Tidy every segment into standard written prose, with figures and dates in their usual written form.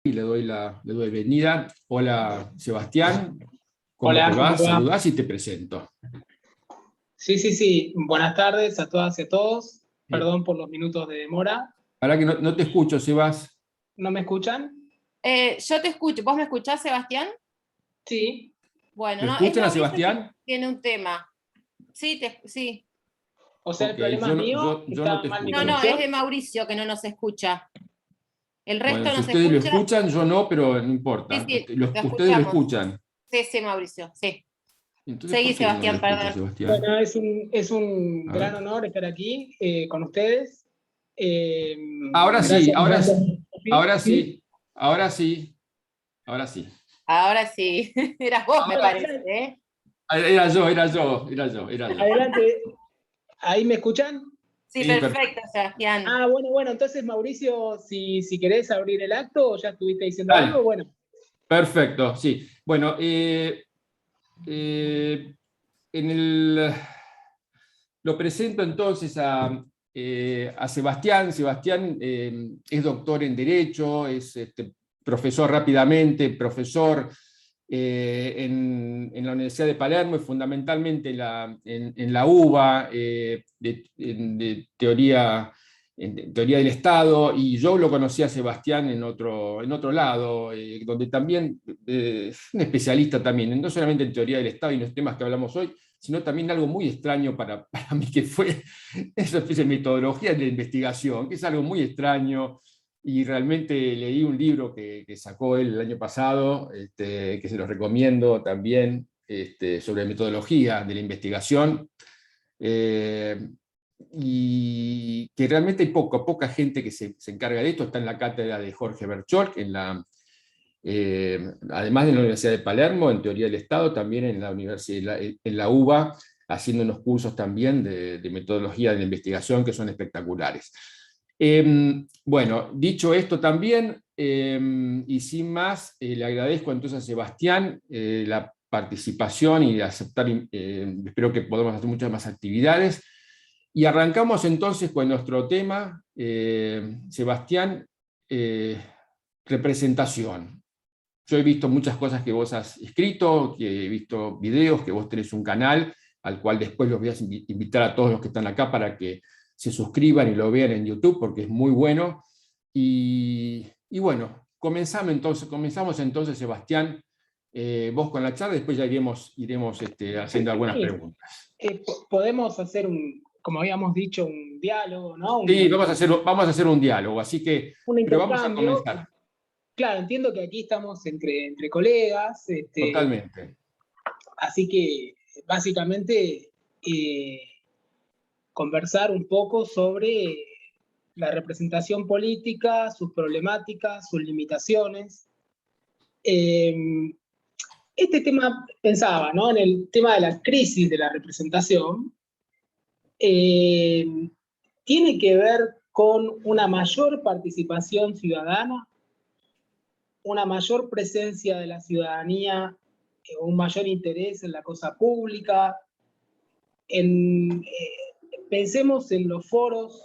y le doy bienvenida. Hola, Sebastián, ¿cómo te Hola, va? ¿cómo va? Saludás y te presento. Sí. Buenas tardes a todas y a todos. Eh, Perdón por los minutos de demora. Ahora que no te escucho, Sebas. ¿No me escuchan? Yo te escucho. ¿Vos me escuchás, Sebastián? Sí. Bueno, ¿Lo no, es escuchan a Mauricio que Sebastián? tiene un tema. Sí, sí. O sea, el Ok, problema es mío, yo no está te mal mi No, escucho. no, es conexión. de Mauricio que no nos escucha. ¿El Bueno, resto si nos ustedes lo escucha? escuchan, yo no, pero no Sí, importa. sí, lo Ustedes lo escuchamos. escuchan. Sí, sí, Mauricio, sí. Entonces, Seguí, ¿por qué no lo Sebastián, escucha perdón. Sebastián? Bueno, es un A gran ver. honor estar aquí con ustedes. Eh, Ahora sí, gracias. ahora ¿Sí? sí, ahora sí, ahora sí. Ahora sí. Eras vos, me Bueno, parece, ¿eh? Era yo. adelante. ¿Ahí me escuchan? Sí, Sí, perfecto. perfecto, Sebastián. Bueno. Entonces, Mauricio, si querés abrir el acto o ya estuviste diciendo algo, Dale, bueno. perfecto, sí. Bueno, eh, en el, lo presento entonces a Sebastián. Sebastián es doctor en Derecho, es profesor rápidamente, profesor en la Universidad de Palermo y fundamentalmente en la UBA de teoría, en teoría del Estado, y yo lo conocí a Sebastián en otro lado, donde también es un especialista también, no solamente en teoría del Estado y en los temas que hablamos hoy, sino también algo muy extraño para mí, que fue esa especie de metodología de investigación, que es algo muy extraño, y realmente leí un libro que sacó él el año pasado, que se los recomiendo también, sobre metodología de la investigación, y que realmente hay poca gente que se encarga de esto. Está en la cátedra de Jorge Bercholk, además de la Universidad de Palermo, en Teoría del Estado, también en la universidad, en la UBA, haciendo unos cursos también de metodología de la investigación que son espectaculares. Bueno, dicho esto también, y sin más, le agradezco entonces a Sebastián la participación y aceptar, espero que podamos hacer muchas más actividades. Y arrancamos entonces con nuestro tema, Sebastián, representación. Yo he visto muchas cosas que vos has escrito, que he visto videos, que vos tenés un canal al cual después los voy a invitar a todos los que están acá para que se suscriban y lo vean en YouTube, porque es muy bueno. Y bueno, comenzamos entonces, Sebastián, vos con la charla, después ya iremos haciendo algunas Sí. preguntas. Podemos hacer como habíamos dicho, un diálogo, ¿no? Sí, vamos a hacer un diálogo, así que, Un pero vamos a intercambio. comenzar. Claro, entiendo que aquí estamos entre colegas, Totalmente. así que básicamente eh, conversar un poco sobre la representación política, sus problemáticas, sus limitaciones. Eh, este tema, pensaba, ¿no? En el tema de la crisis de la representación, eh, tiene que ver con una mayor participación ciudadana, una mayor presencia de la ciudadanía, un mayor interés en la cosa pública. Pensemos en los foros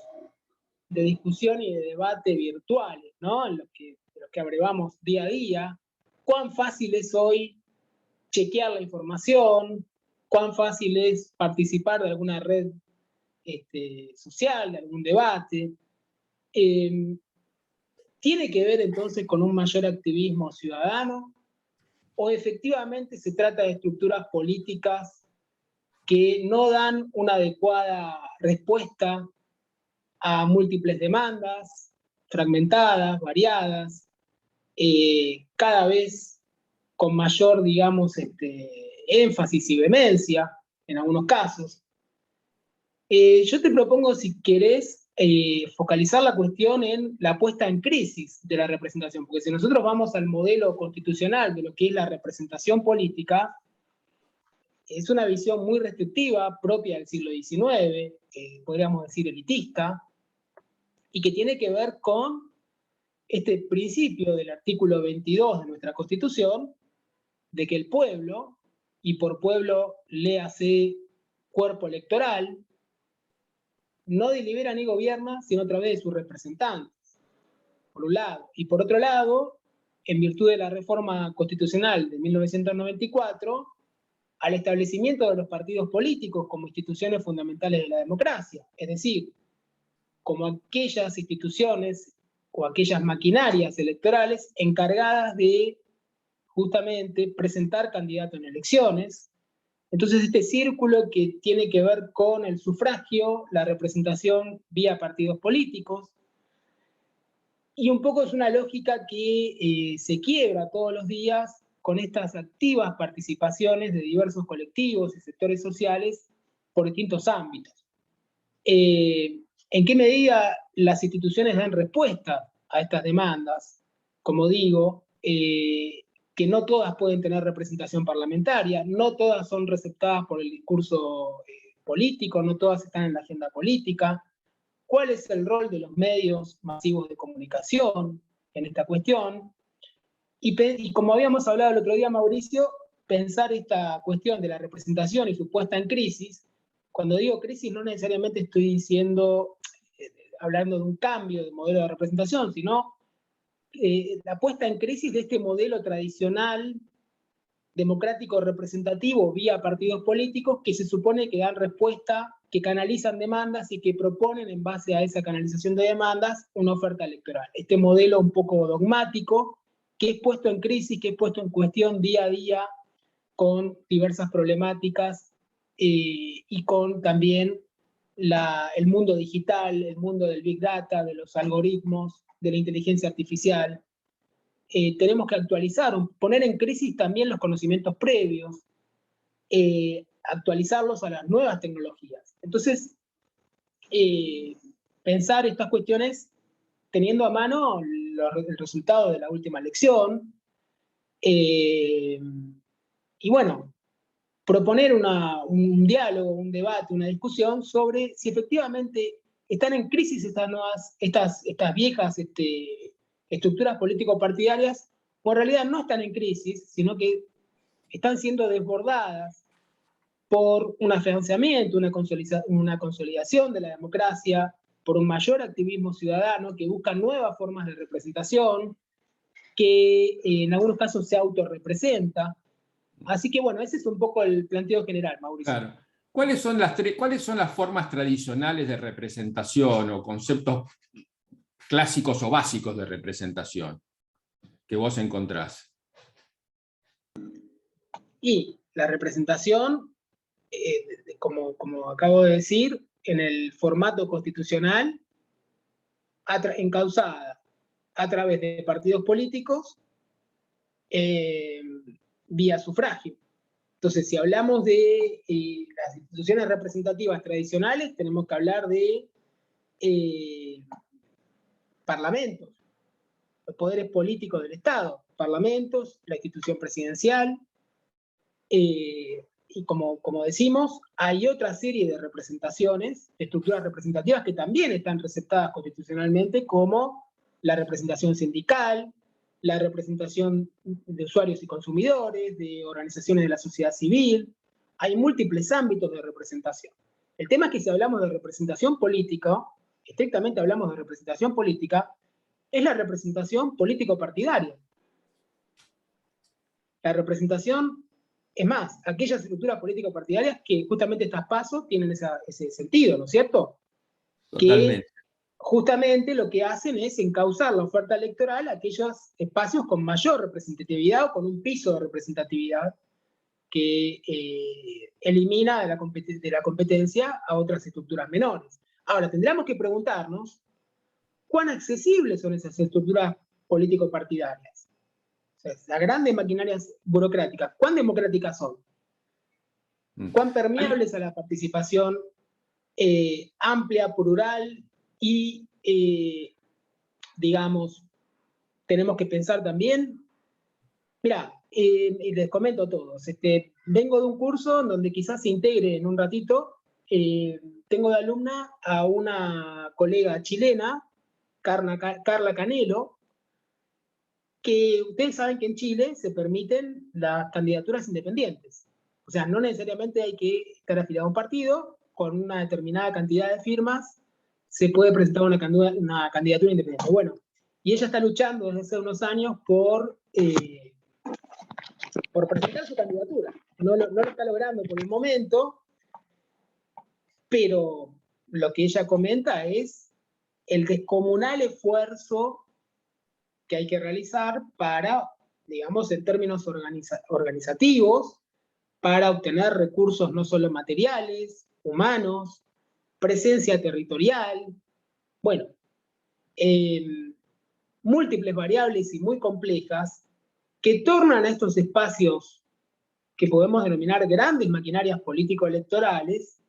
de discusión y de debate virtuales, ¿no? En los que abrevamos día a día. ¿Cuán fácil es hoy chequear la información? ¿Cuán fácil es participar de alguna red social, de algún debate? ¿Tiene que ver entonces con un mayor activismo ciudadano? ¿O efectivamente se trata de estructuras políticas que no dan una adecuada respuesta a múltiples demandas, fragmentadas, variadas, cada vez con mayor, digamos, énfasis y vehemencia en algunos casos? Yo te propongo, si querés, focalizar la cuestión en la puesta en crisis de la representación, porque si nosotros vamos al modelo constitucional de lo que es la representación política, es una visión muy restrictiva, propia del siglo XIX, podríamos decir elitista, y que tiene que ver con este principio del artículo 22 de nuestra Constitución, de que el pueblo, y por pueblo léase cuerpo electoral, no delibera ni gobierna, sino a través de sus representantes, por un lado. Y por otro lado, en virtud de la reforma constitucional de 1994, al establecimiento de los partidos políticos como instituciones fundamentales de la democracia, es decir, como aquellas instituciones o aquellas maquinarias electorales encargadas de justamente presentar candidatos en elecciones. Entonces este círculo que tiene que ver con el sufragio, la representación vía partidos políticos, y un poco es una lógica que se quiebra todos los días con estas activas participaciones de diversos colectivos y sectores sociales por distintos ámbitos. ¿En qué medida las instituciones dan respuesta a estas demandas? Como digo, que no todas pueden tener representación parlamentaria, no todas son receptadas por el discurso político, no todas están en la agenda política. ¿Cuál es el rol de los medios masivos de comunicación en esta cuestión? Y como habíamos hablado el otro día, Mauricio, pensar esta cuestión de la representación y su puesta en crisis. Cuando digo crisis no necesariamente estoy diciendo, hablando de un cambio de modelo de representación, sino la puesta en crisis de este modelo tradicional, democrático representativo vía partidos políticos que se supone que dan respuesta, que canalizan demandas y que proponen en base a esa canalización de demandas una oferta electoral. Este modelo un poco dogmático que es puesto en crisis, que es puesto en cuestión día a día con diversas problemáticas y con también el mundo digital, el mundo del Big Data, de los algoritmos, de la inteligencia artificial. Tenemos que actualizar, poner en crisis también los conocimientos previos, actualizarlos a las nuevas tecnologías. Entonces, pensar estas cuestiones teniendo a mano el resultado de la última elección, y bueno, proponer un diálogo, un debate, una discusión sobre si efectivamente están en crisis estas viejas estructuras político-partidarias, o en realidad no están en crisis, sino que están siendo desbordadas por un afianzamiento, una consolidación de la democracia, por un mayor activismo ciudadano que busca nuevas formas de representación, que en algunos casos se autorrepresenta. Así que bueno, ese es un poco el planteo general, Mauricio. Claro. ¿Cuáles son las formas tradicionales de representación o conceptos clásicos o básicos de representación que vos encontrás? Y la representación, como acabo de decir, en el formato constitucional, encauzada a través de partidos políticos vía sufragio. Entonces, si hablamos de las instituciones representativas tradicionales, tenemos que hablar de parlamentos, los poderes políticos del Estado, parlamentos, la institución presidencial, y como decimos, hay otra serie de representaciones, estructuras representativas que también están receptadas constitucionalmente, como la representación sindical, la representación de usuarios y consumidores, de organizaciones de la sociedad civil. Hay múltiples ámbitos de representación. El tema es que si hablamos de representación política, estrictamente hablamos de representación política, es la representación político-partidaria. La representación, es más, aquellas estructuras político-partidarias que justamente estas pasos tienen ese sentido, ¿no es cierto? Totalmente. Que justamente lo que hacen es encauzar la oferta electoral a aquellos espacios con mayor representatividad o con un piso de representatividad que elimina de la competencia a otras estructuras menores. Ahora, tendríamos que preguntarnos cuán accesibles son esas estructuras político-partidarias. O sea, las grandes maquinarias burocráticas, ¿cuán democráticas son? ¿Cuán permeables a la participación amplia, plural y, digamos, tenemos que pensar también, mirá, y les comento a todos, vengo de un curso donde quizás se integre en un ratito, tengo de alumna a una colega chilena, Carla Canelo, que ustedes saben que en Chile se permiten las candidaturas independientes. O sea, no necesariamente hay que estar afiliado a un partido, con una determinada cantidad de firmas se puede presentar una candidatura independiente. Bueno, y ella está luchando desde hace unos años por presentar su candidatura. No lo está logrando por el momento, pero lo que ella comenta es el descomunal esfuerzo que hay que realizar para, digamos, en términos organizativos, para obtener recursos no solo materiales, humanos, presencia territorial, bueno, múltiples variables y muy complejas que tornan a estos espacios que podemos denominar grandes maquinarias político-electorales,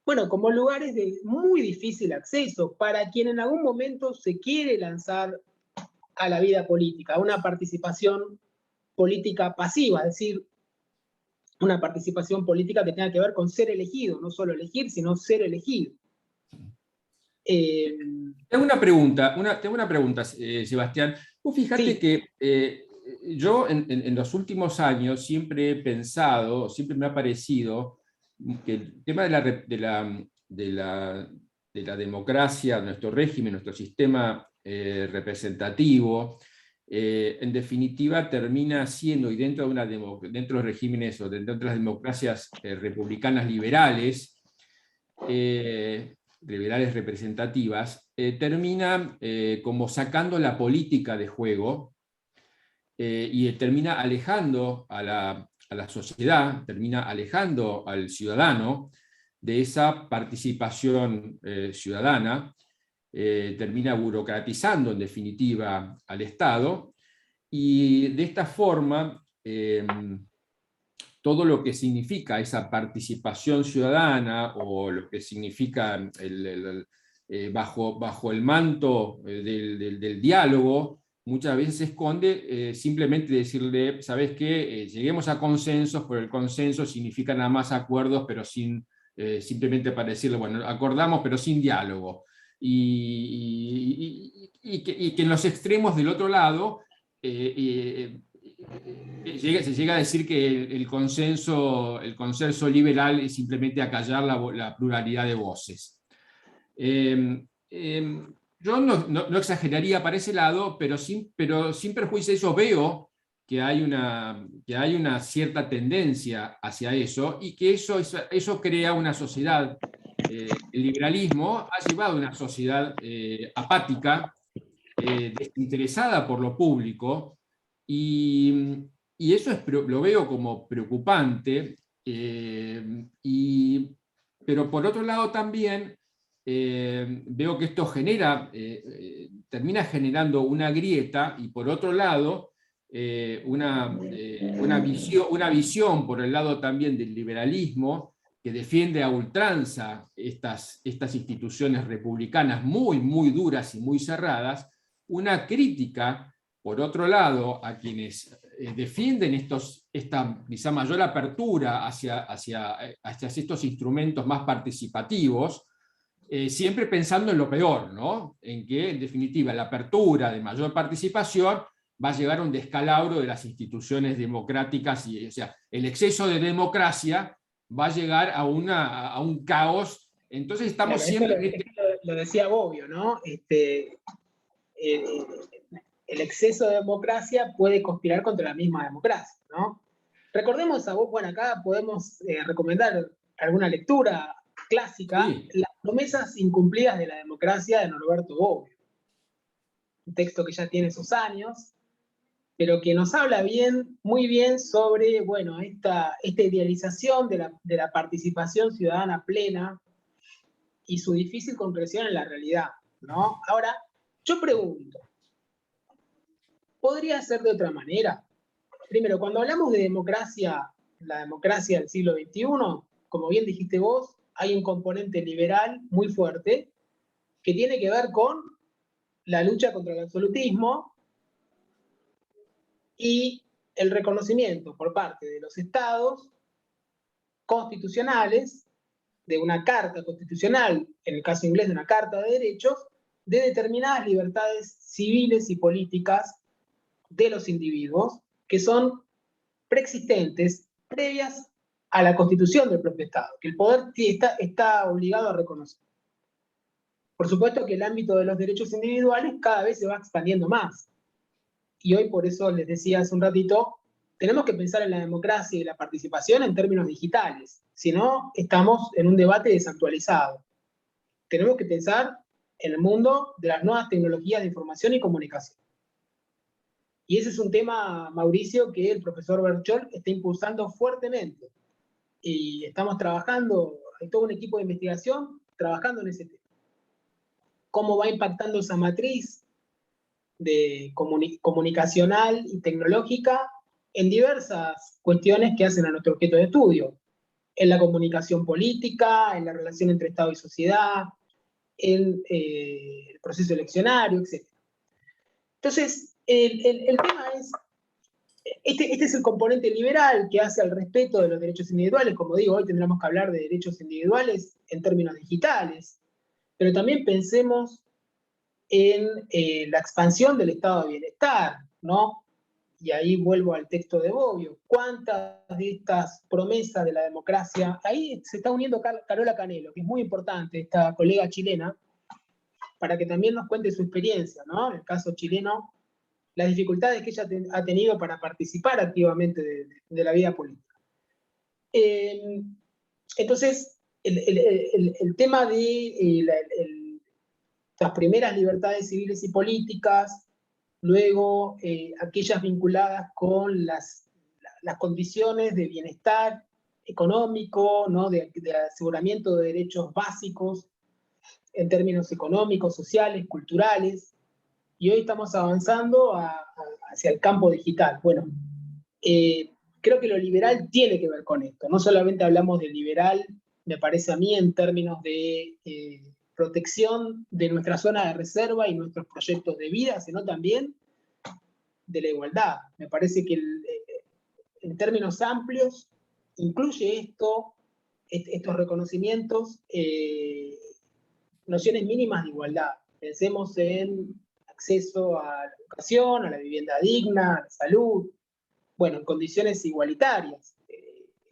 bueno, como lugares de muy difícil acceso para quien en algún momento se quiere lanzar a la vida política, a una participación política pasiva, es decir, una participación política que tenga que ver con ser elegido, no solo elegir, sino ser elegido. Tengo una pregunta, Sebastián. Vos fijate Sí. que yo en los últimos años siempre he pensado, siempre me ha parecido que el tema de la democracia, nuestro régimen, nuestro sistema representativo, en definitiva termina siendo, y dentro de los regímenes o dentro de las democracias republicanas liberales representativas, termina como sacando la política de juego y termina alejando a la sociedad, termina alejando al ciudadano de esa participación ciudadana, termina burocratizando en definitiva al Estado, y de esta forma todo lo que significa esa participación ciudadana o lo que significa bajo el manto del diálogo, muchas veces se esconde simplemente decirle, ¿sabes qué? Lleguemos a consensos, pero el consenso significa nada más acuerdos, pero sin, simplemente para decirle, bueno, acordamos, pero sin diálogo. Que en los extremos del otro lado se llega a decir que el consenso liberal es simplemente acallar la pluralidad de voces. Yo no exageraría para ese lado, pero sin perjuicio de eso veo que hay una cierta tendencia hacia eso, y que eso crea una sociedad. El liberalismo ha llevado a una sociedad apática, desinteresada por lo público, y eso lo veo como preocupante, pero por otro lado también veo que esto termina generando una grieta, y por otro lado una visión por el lado también del liberalismo, que defiende a ultranza estas instituciones republicanas muy, muy duras y muy cerradas, una crítica, por otro lado, a quienes defienden esta quizá mayor apertura hacia estos instrumentos más participativos, siempre pensando en lo peor, ¿no? En que, en definitiva, la apertura de mayor participación va a llegar a un descalabro de las instituciones democráticas, o sea, el exceso de democracia va a llegar a un caos. Entonces estamos siempre... Lo decía Bobbio, ¿no? El exceso de democracia puede conspirar contra la misma democracia, ¿no? Recordemos bueno, acá podemos recomendar alguna lectura clásica, Sí. Las promesas incumplidas de la democracia, de Norberto Bobbio. Un texto que ya tiene sus años, pero que nos habla muy bien sobre, bueno, esta idealización de la participación ciudadana plena y su difícil concreción en la realidad, ¿no? Ahora, yo pregunto, ¿podría ser de otra manera? Primero, cuando hablamos de democracia, la democracia del siglo XXI, como bien dijiste vos, hay un componente liberal muy fuerte que tiene que ver con la lucha contra el absolutismo y el reconocimiento por parte de los estados constitucionales, de una carta constitucional, en el caso inglés de una carta de derechos, de determinadas libertades civiles y políticas de los individuos que son preexistentes, previas a la constitución del propio Estado, que el poder está obligado a reconocer. Por supuesto que el ámbito de los derechos individuales cada vez se va expandiendo más. Y hoy, por eso les decía hace un ratito, tenemos que pensar en la democracia y la participación en términos digitales. Si no, estamos en un debate desactualizado. Tenemos que pensar en el mundo de las nuevas tecnologías de información y comunicación. Y ese es un tema, Mauricio, que el profesor Berchol está impulsando fuertemente. Y estamos trabajando, hay todo un equipo de investigación trabajando en ese tema. ¿Cómo va impactando esa matriz de comunicacional y tecnológica en diversas cuestiones que hacen a nuestro objeto de estudio? En la comunicación política, en la relación entre Estado y sociedad, en el proceso eleccionario, etc. Entonces, el tema es, este es el componente liberal que hace al respeto de los derechos individuales. Como digo, hoy tendremos que hablar de derechos individuales en términos digitales, pero también pensemos en la expansión del estado de bienestar, ¿no? Y ahí vuelvo al texto de Bobbio. ¿Cuántas de estas promesas de la democracia? Ahí se está uniendo Carola Canelo, que es muy importante, esta colega chilena, para que también nos cuente su experiencia, ¿no? En el caso chileno, las dificultades que ella ha tenido para participar activamente de la vida política. Entonces, el tema de las primeras libertades civiles y políticas, luego aquellas vinculadas con las condiciones de bienestar económico, ¿no? de aseguramiento de derechos básicos en términos económicos, sociales, culturales, y hoy estamos avanzando hacia el campo digital. Bueno, creo que lo liberal tiene que ver con esto. No solamente hablamos de liberal, me parece a mí, en términos de protección de nuestra zona de reserva y nuestros proyectos de vida, sino también de la igualdad. Me parece que en términos amplios incluye estos reconocimientos, nociones mínimas de igualdad. Pensemos en acceso a la educación, a la vivienda digna, a la salud, bueno, en condiciones igualitarias.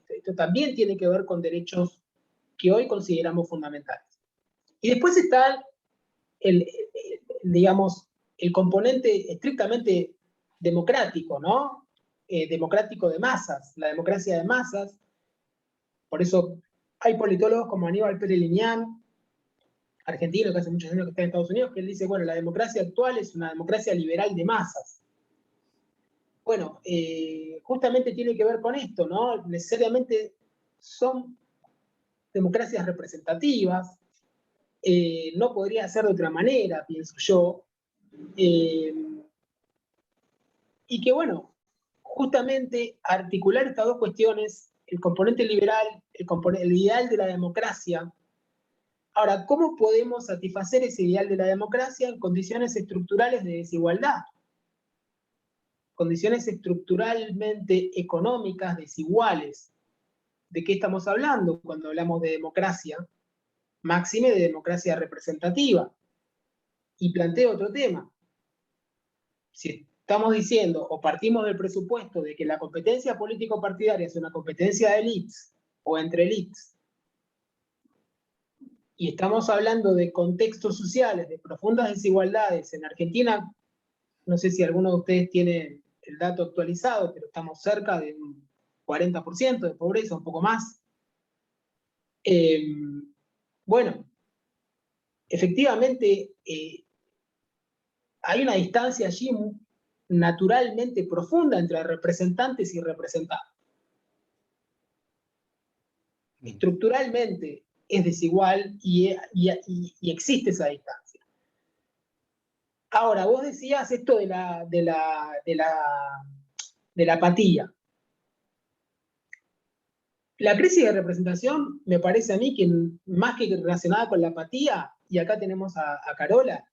Esto también tiene que ver con derechos que hoy consideramos fundamentales. Y después está digamos, el componente estrictamente democrático, ¿no? Democrático de masas, la democracia de masas. Por eso hay politólogos como Aníbal Pérez Liñán, argentino que hace muchos años que está en Estados Unidos, que él dice, bueno, la democracia actual es una democracia liberal de masas. Bueno, justamente tiene que ver con esto, ¿no? Necesariamente son democracias representativas, no podría ser de otra manera, pienso yo, y que, bueno, justamente articular estas dos cuestiones, el componente liberal, el ideal de la democracia. Ahora, ¿cómo podemos satisfacer ese ideal de la democracia en condiciones estructurales de desigualdad? Condiciones estructuralmente económicas desiguales. ¿De qué estamos hablando cuando hablamos de democracia? Máxime de democracia representativa. Y planteo otro tema. Si estamos diciendo o partimos del presupuesto de que la competencia político-partidaria es una competencia de élites o entre élites, y estamos hablando de contextos sociales, de profundas desigualdades en Argentina, no sé si alguno de ustedes tiene el dato actualizado, pero estamos cerca de un 40% de pobreza, un poco más. Bueno, efectivamente hay una distancia allí naturalmente profunda entre representantes y representados. Estructuralmente es desigual y existe esa distancia. Ahora, vos decías esto de la apatía. La crisis de representación me parece a mí que más que relacionada con la apatía, y acá tenemos a Carola,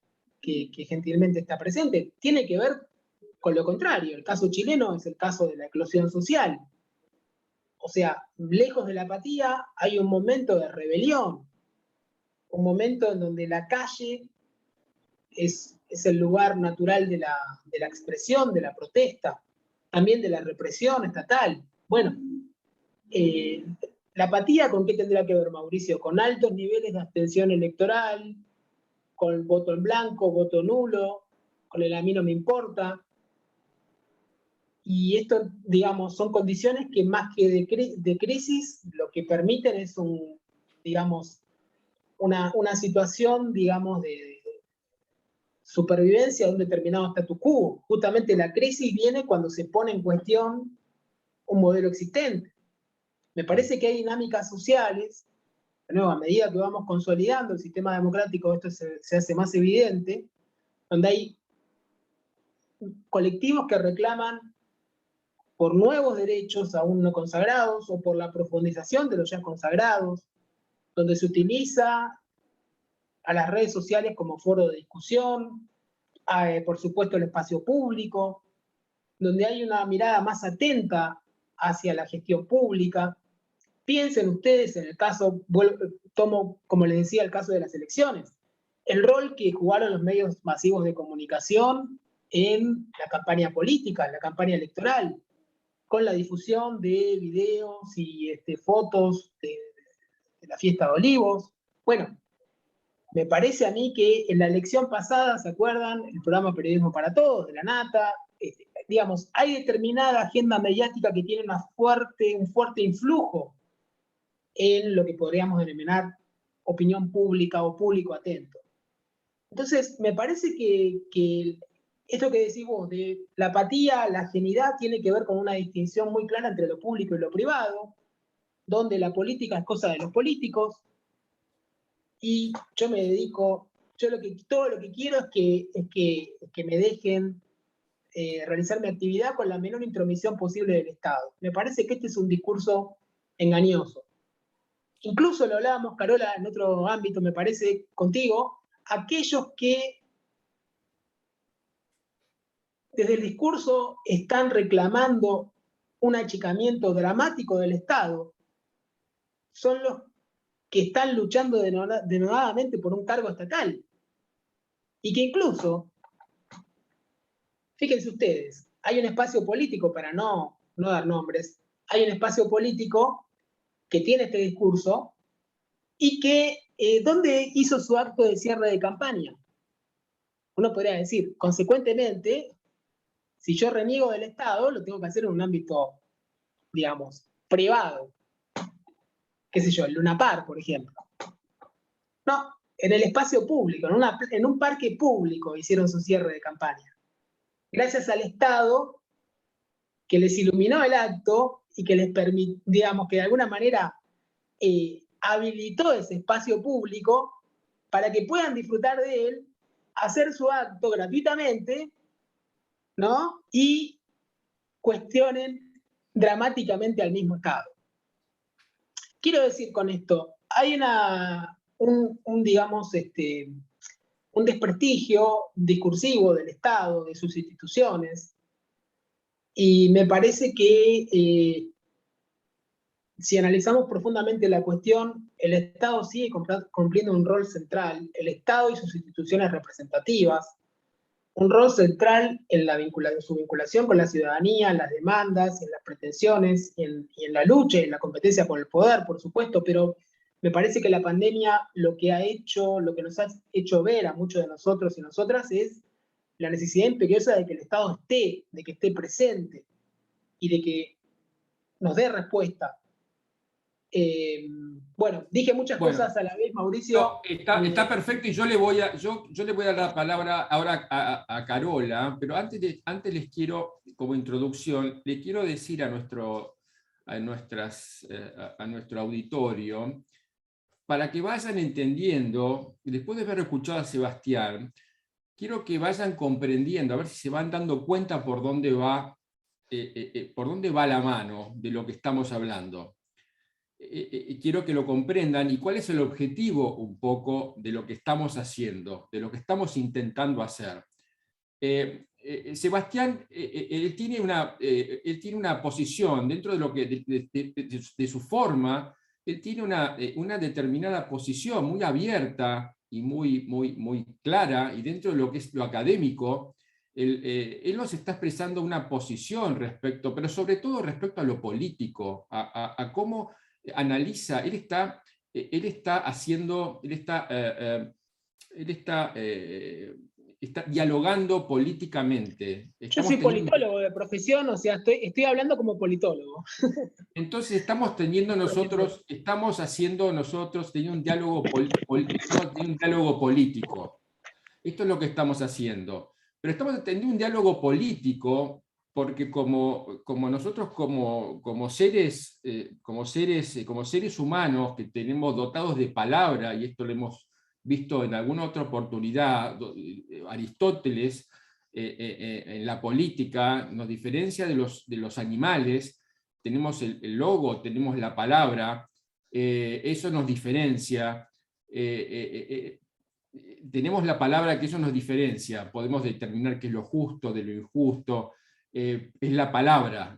que gentilmente está presente, tiene que ver con lo contrario. El caso chileno es el caso de la eclosión social. O sea, lejos de la apatía hay un momento de rebelión, un momento en donde la calle es el lugar natural de la expresión, de la protesta, también de la represión estatal. Bueno, la apatía, ¿con qué tendrá que ver, Mauricio? Con altos niveles de abstención electoral, con voto en blanco, voto nulo, con el a mí no me importa. Y esto, digamos, son condiciones que más que de crisis, lo que permiten es digamos, una situación, digamos, de supervivencia de un determinado status quo. Justamente la crisis viene cuando se pone en cuestión un modelo existente. Me parece que hay dinámicas sociales, de nuevo, a medida que vamos consolidando el sistema democrático, esto se hace más evidente, donde hay colectivos que reclaman por nuevos derechos aún no consagrados o por la profundización de los ya consagrados, donde se utiliza a las redes sociales como foro de discusión, por supuesto el espacio público, donde hay una mirada más atenta hacia la gestión pública. Piensen ustedes en el caso, tomo como les decía el caso de las elecciones, el rol que jugaron los medios masivos de comunicación en la campaña política, en la campaña electoral, con la difusión de videos y fotos de la fiesta de Olivos. Bueno, me parece a mí que en la elección pasada, ¿se acuerdan? El programa Periodismo para Todos, de la Nata, digamos, hay determinada agenda mediática que tiene un fuerte influjo en lo que podríamos denominar opinión pública o público atento. Entonces, me parece que esto que decís vos, de la apatía, la ajenidad, tiene que ver con una distinción muy clara entre lo público y lo privado, donde la política es cosa de los políticos, y yo me dedico, todo lo que quiero es que me dejen realizar mi actividad con la menor intromisión posible del Estado. Me parece que este es un discurso engañoso. Incluso lo hablábamos, Carola, en otro ámbito, me parece, contigo, aquellos que desde el discurso están reclamando un achicamiento dramático del Estado, son los que están luchando denodadamente por un cargo estatal. Y que incluso, fíjense ustedes, hay un espacio político, para no dar nombres, hay un espacio político que tiene este discurso y que, ¿dónde hizo su acto de cierre de campaña? Uno podría decir, consecuentemente, si yo reniego del Estado, lo tengo que hacer en un ámbito, digamos, privado. Qué sé yo, el Luna Park, por ejemplo. No, en el espacio público, en un parque público hicieron su cierre de campaña. Gracias al Estado que les iluminó el acto y que les permitió, digamos, que de alguna manera habilitó ese espacio público para que puedan disfrutar de él, hacer su acto gratuitamente, ¿no? Y cuestionen dramáticamente al mismo Estado. Quiero decir con esto, hay digamos, un desprestigio discursivo del Estado, de sus instituciones, y me parece que si analizamos profundamente la cuestión, el Estado sigue cumpliendo un rol central, el Estado y sus instituciones representativas, un rol central en su vinculación con la ciudadanía, en las demandas, en las pretensiones, y en la lucha, en la competencia por el poder, por supuesto, pero me parece que la pandemia lo que nos ha hecho ver a muchos de nosotros y nosotras es la necesidad imperiosa de que el Estado de que esté presente y de que nos dé respuesta. Bueno, dije muchas cosas a la vez, Mauricio. No, está perfecto, y yo le voy a dar la palabra ahora a Carola, pero antes les quiero, como introducción, le quiero decir a nuestro auditorio, para que vayan entendiendo, después de haber escuchado a Sebastián, quiero que vayan comprendiendo, a ver si se van dando cuenta por dónde va la mano de lo que estamos hablando. Quiero que lo comprendan y cuál es el objetivo un poco de lo que estamos haciendo, de lo que estamos intentando hacer. Sebastián, él tiene una posición dentro de lo que de su forma, él tiene una determinada posición muy abierta y muy clara, y dentro de lo que es lo académico, él nos está expresando una posición respecto, pero sobre todo respecto a lo político, a cómo analiza, él está él está dialogando políticamente. Yo soy politólogo de profesión, o sea, estoy hablando como politólogo. Entonces estamos teniendo nosotros, teniendo un diálogo, estamos teniendo un diálogo político. Esto es lo que estamos haciendo. Pero estamos teniendo un diálogo político porque como nosotros como seres humanos que tenemos dotados de palabra, y esto lo hemos visto en alguna otra oportunidad, Aristóteles en la política nos diferencia de los animales. Tenemos el logo, tenemos la palabra, eso nos diferencia. Tenemos la palabra, que eso nos diferencia, podemos determinar qué es lo justo de lo injusto, es la palabra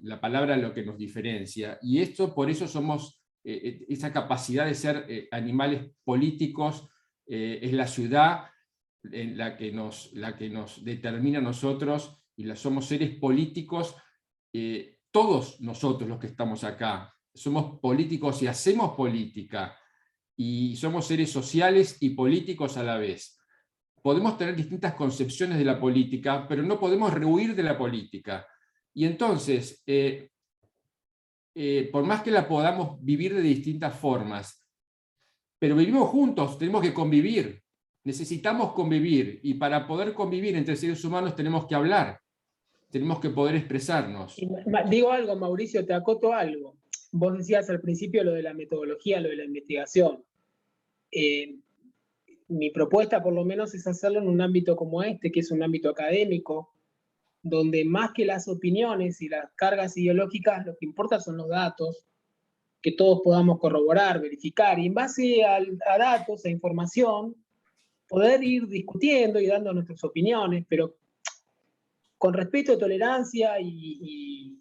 lo que nos diferencia, y esto por eso somos, esa capacidad de ser animales políticos, es la ciudad la que nos determina a nosotros, y somos seres políticos, todos nosotros los que estamos acá, somos políticos y hacemos política, y somos seres sociales y políticos a la vez. Podemos tener distintas concepciones de la política, pero no podemos rehuir de la política. Y entonces, por más que la podamos vivir de distintas formas, pero vivimos juntos, tenemos que convivir, necesitamos convivir, y para poder convivir entre seres humanos tenemos que hablar, tenemos que poder expresarnos. Digo algo, Mauricio, te acoto algo. Vos decías al principio lo de la metodología, lo de la investigación. Mi propuesta, por lo menos, es hacerlo en un ámbito como este, que es un ámbito académico, donde más que las opiniones y las cargas ideológicas, lo que importa son los datos, que todos podamos corroborar, verificar, y en base a datos, a información, poder ir discutiendo y dando nuestras opiniones, pero con respeto, tolerancia y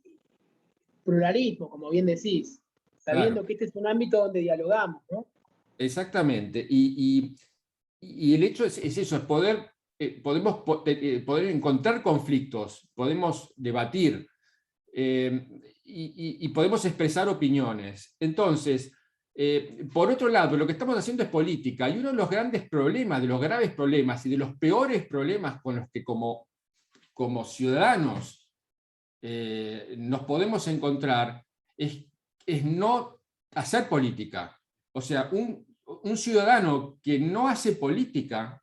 pluralismo, como bien decís, sabiendo Claro. que este es un ámbito donde dialogamos, ¿no? Exactamente, y el hecho es eso, es poder encontrar conflictos, podemos debatir, y podemos expresar opiniones. Entonces, por otro lado, lo que estamos haciendo es política, y uno de los grandes problemas, de los graves problemas y de los peores problemas con los que como ciudadanos nos podemos encontrar es no hacer política. O sea, un ciudadano que no hace política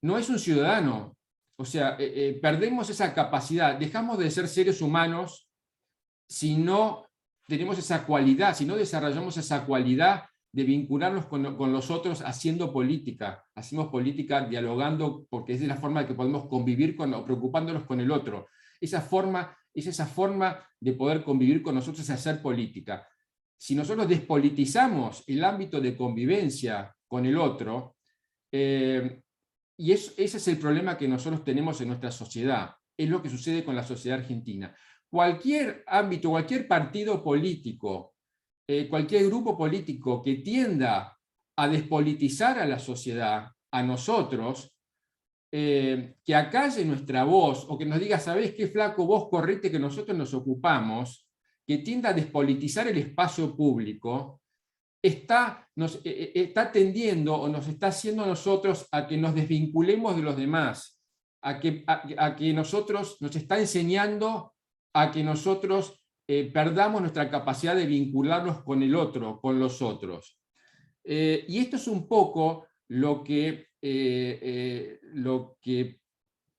no es un ciudadano. O sea, perdemos esa capacidad, dejamos de ser seres humanos si no tenemos esa cualidad, si no desarrollamos esa cualidad de vincularnos con los otros haciendo política. Hacemos política dialogando, porque es de la forma que podemos convivir preocupándonos con el otro. Es esa forma de poder convivir con nosotros, es hacer política. Si nosotros despolitizamos el ámbito de convivencia con el otro, y ese es el problema que nosotros tenemos en nuestra sociedad, es lo que sucede con la sociedad argentina. Cualquier ámbito, cualquier partido político, cualquier grupo político que tienda a despolitizar a la sociedad, a nosotros, que acalle nuestra voz, o que nos diga, ¿sabés qué, flaco? Vos correte que nosotros nos ocupamos, que tienda a despolitizar el espacio público, está tendiendo o nos está haciendo a nosotros a que nos desvinculemos de los demás, a que nosotros nos está enseñando a que nosotros perdamos nuestra capacidad de vincularnos con el otro, con los otros. Y esto es un poco lo que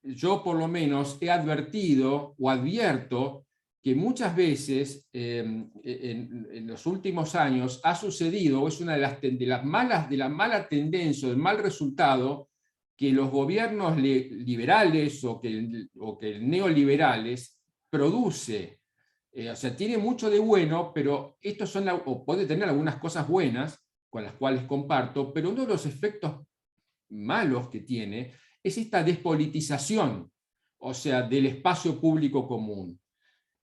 yo por lo menos he advertido o advierto que muchas veces en los últimos años ha sucedido, o es una de la mala tendencia, del mal resultado, que los gobiernos liberales o que neoliberales produce. O sea, tiene mucho de bueno, pero o puede tener algunas cosas buenas, con las cuales comparto, pero uno de los efectos malos que tiene es esta despolitización, o sea, del espacio público común.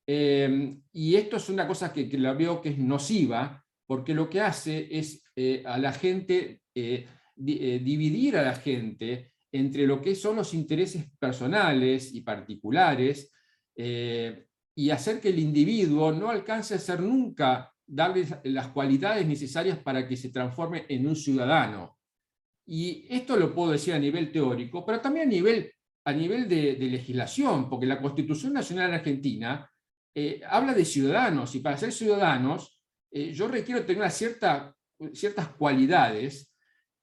Y esto es una cosa que la veo que es nociva, porque lo que hace es a la gente, dividir a la gente entre lo que son los intereses personales y particulares, y hacer que el individuo no alcance a ser nunca, darle las cualidades necesarias para que se transforme en un ciudadano. Y esto lo puedo decir a nivel teórico, pero también a nivel de legislación, porque la Constitución Nacional Argentina habla de ciudadanos, y para ser ciudadanos yo requiero tener ciertas cualidades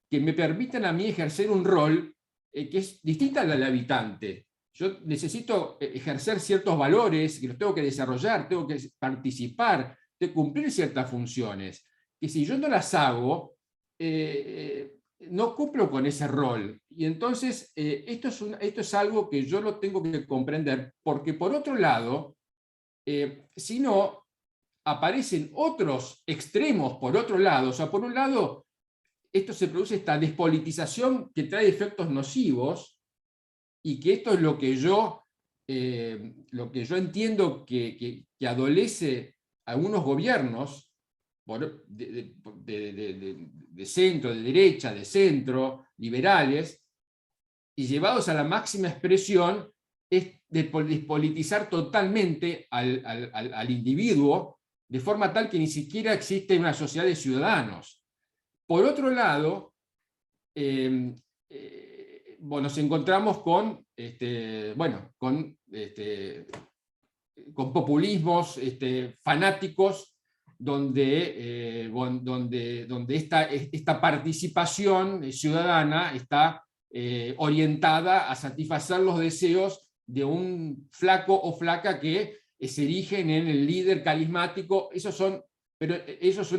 que me permitan a mí ejercer un rol que es distinta a la del habitante. Yo necesito ejercer ciertos valores, que los tengo que desarrollar, tengo que participar, de cumplir ciertas funciones. Y si yo no las hago, no cumplo con ese rol. Y entonces esto es algo que yo lo tengo que comprender, porque por otro lado, si no, aparecen otros extremos por otro lado. O sea, por un lado, esto se produce esta despolitización que trae efectos nocivos, y que esto es lo que yo entiendo que adolece algunos gobiernos de centro, de derecha, de centro, liberales, y llevados a la máxima expresión, es despolitizar totalmente al individuo, de forma tal que ni siquiera existe una sociedad de ciudadanos. Por otro lado, nos encontramos con populismos fanáticos, donde esta participación ciudadana está orientada a satisfacer los deseos de un flaco o flaca que se erigen en el líder carismático. Pero eso es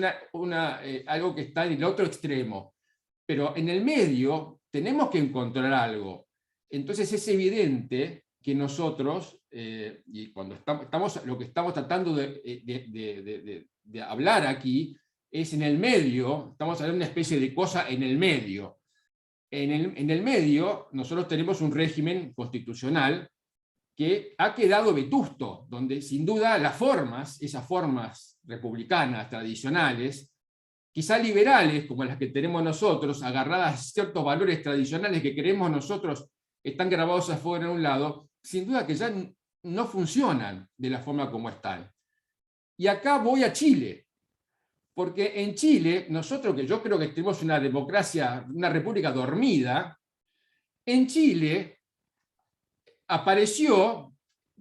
algo que está en el otro extremo. Pero en el medio tenemos que encontrar algo. Entonces es evidente que nosotros, y cuando lo que estamos tratando de hablar aquí, es en el medio, estamos hablando de una especie de cosa en el medio. En el medio nosotros tenemos un régimen constitucional que ha quedado vetusto, donde sin duda esas formas republicanas tradicionales, quizá liberales, como las que tenemos nosotros, agarradas a ciertos valores tradicionales que queremos nosotros, están grabados afuera en un lado, sin duda que ya no funcionan de la forma como están. Y acá voy a Chile, porque en Chile, nosotros, que yo creo que tenemos una democracia, una república dormida, en Chile apareció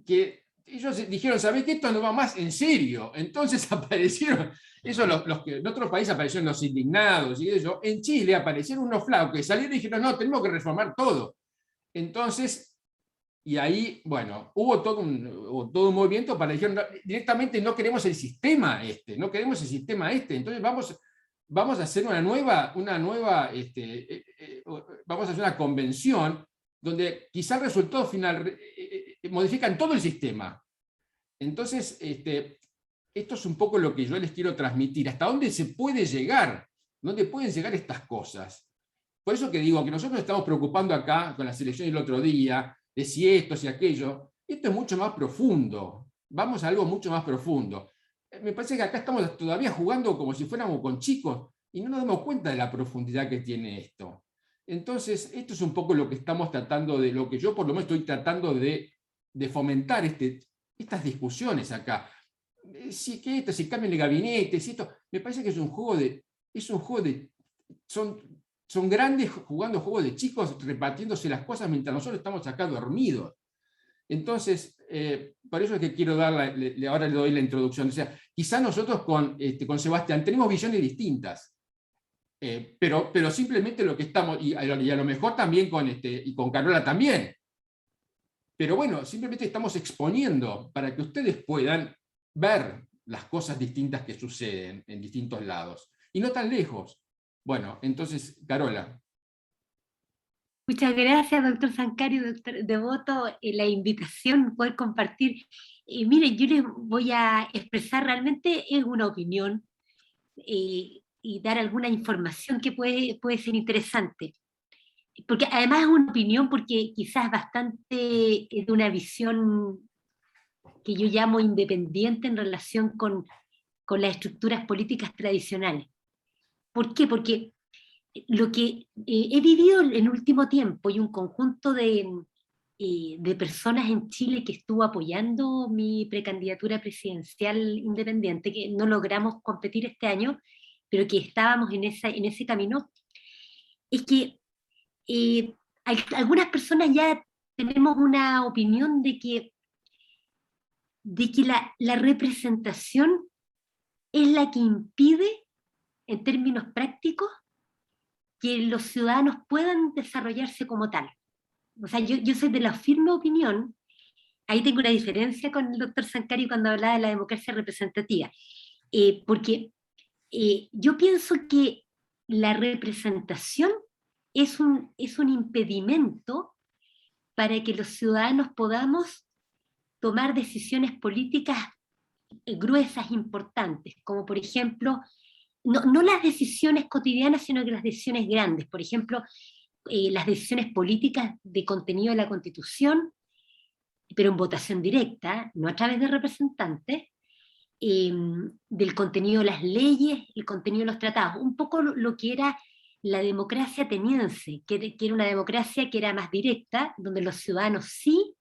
que ellos dijeron, ¿sabés qué? Esto no va más en serio. Entonces aparecieron, los que en otros países aparecieron los indignados y eso. En Chile aparecieron unos flacos que salieron y dijeron, no, tenemos que reformar todo. Entonces, y ahí, bueno, hubo todo un movimiento para decir, directamente no queremos el sistema no queremos el sistema entonces vamos a hacer vamos a hacer una convención donde quizá el resultado final modifican todo el sistema. Entonces, esto es un poco lo que yo les quiero transmitir, hasta dónde se puede llegar, dónde pueden llegar estas cosas. Por eso que digo que nosotros estamos preocupando acá con la selección del otro día, de si esto, si aquello. Esto es mucho más profundo. Vamos a algo mucho más profundo. Me parece que acá estamos todavía jugando como si fuéramos con chicos y no nos damos cuenta de la profundidad que tiene esto. Entonces, esto es un poco lo que estamos tratando lo que yo por lo menos estoy tratando de fomentar estas discusiones acá. Si cambian de gabinete, si esto, me parece que es un juego de son grandes jugando juegos de chicos, repartiéndose las cosas mientras nosotros estamos acá dormidos. Entonces, por eso es que quiero ahora le doy la introducción. O sea, quizá nosotros con Sebastián tenemos visiones distintas, pero simplemente lo que estamos, y a lo mejor también y con Carola también. Pero bueno, simplemente estamos exponiendo para que ustedes puedan ver las cosas distintas que suceden en distintos lados. Y no tan lejos. Bueno, entonces, Carola. Muchas gracias, doctor Sancario, doctor Devoto, la invitación, poder compartir. Mire, yo les voy a expresar, realmente es una opinión y dar alguna información que puede ser interesante. Porque además es una opinión porque quizás bastante es de una visión que yo llamo independiente en relación con las estructuras políticas tradicionales. ¿Por qué? Porque lo que he vivido en el último tiempo y un conjunto de personas en Chile que estuvo apoyando mi precandidatura presidencial independiente, que no logramos competir este año, pero que estábamos en ese camino, es que algunas personas ya tenemos una opinión de que la representación es la que impide, en términos prácticos, que los ciudadanos puedan desarrollarse como tal. O sea, yo soy de la firme opinión, ahí tengo una diferencia con el doctor Sankari cuando hablaba de la democracia representativa, porque yo pienso que la representación es un impedimento para que los ciudadanos podamos tomar decisiones políticas gruesas, importantes, como por ejemplo, no las decisiones cotidianas, sino que las decisiones grandes, por ejemplo, las decisiones políticas de contenido de la Constitución, pero en votación directa, no a través de representantes, del contenido de las leyes, el contenido de los tratados, un poco lo que era la democracia ateniense, que era una democracia que era más directa, donde los ciudadanos sí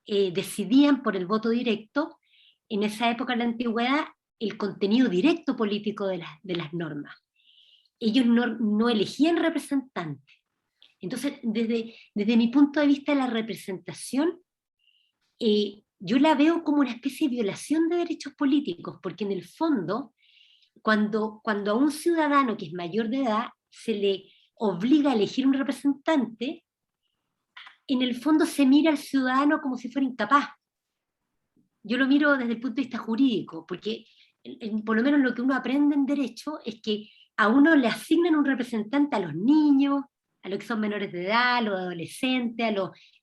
decidían por el voto directo, en esa época en la antigüedad, el contenido directo político de las normas. Ellos no elegían representantes. Entonces, desde mi punto de vista, la representación, yo la veo como una especie de violación de derechos políticos, porque en el fondo, cuando a un ciudadano que es mayor de edad se le obliga a elegir un representante, en el fondo se mira al ciudadano como si fuera incapaz. Yo lo miro desde el punto de vista jurídico, porque por lo menos lo que uno aprende en derecho es que a uno le asignan un representante a los niños, a los que son menores de edad, a los adolescentes,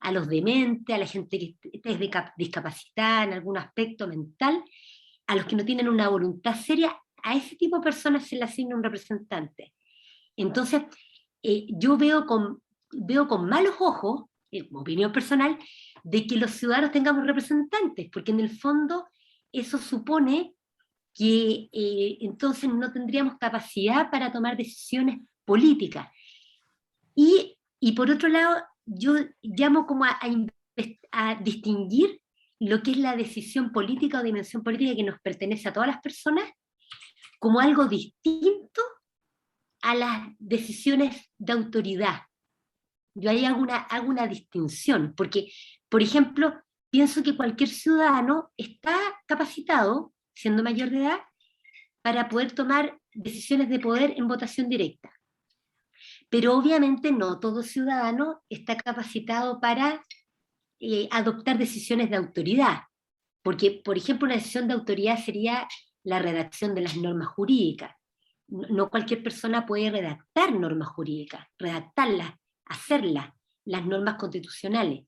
a los dementes, a la gente que es discapacitada en algún aspecto mental, a los que no tienen una voluntad seria, a ese tipo de personas se le asigna un representante. Entonces, yo veo con malos ojos, como opinión personal, de que los ciudadanos tengamos representantes, porque en el fondo eso supone que entonces no tendríamos capacidad para tomar decisiones políticas. Y por otro lado, yo llamo como a distinguir lo que es la decisión política o dimensión política que nos pertenece a todas las personas como algo distinto a las decisiones de autoridad. Yo ahí hago una distinción, porque, por ejemplo, pienso que cualquier ciudadano está capacitado, siendo mayor de edad, para poder tomar decisiones de poder en votación directa. Pero obviamente no todo ciudadano está capacitado para adoptar decisiones de autoridad, porque, por ejemplo, una decisión de autoridad sería la redacción de las normas jurídicas. No cualquier persona puede redactar normas jurídicas, redactarlas, hacerlas, las normas constitucionales.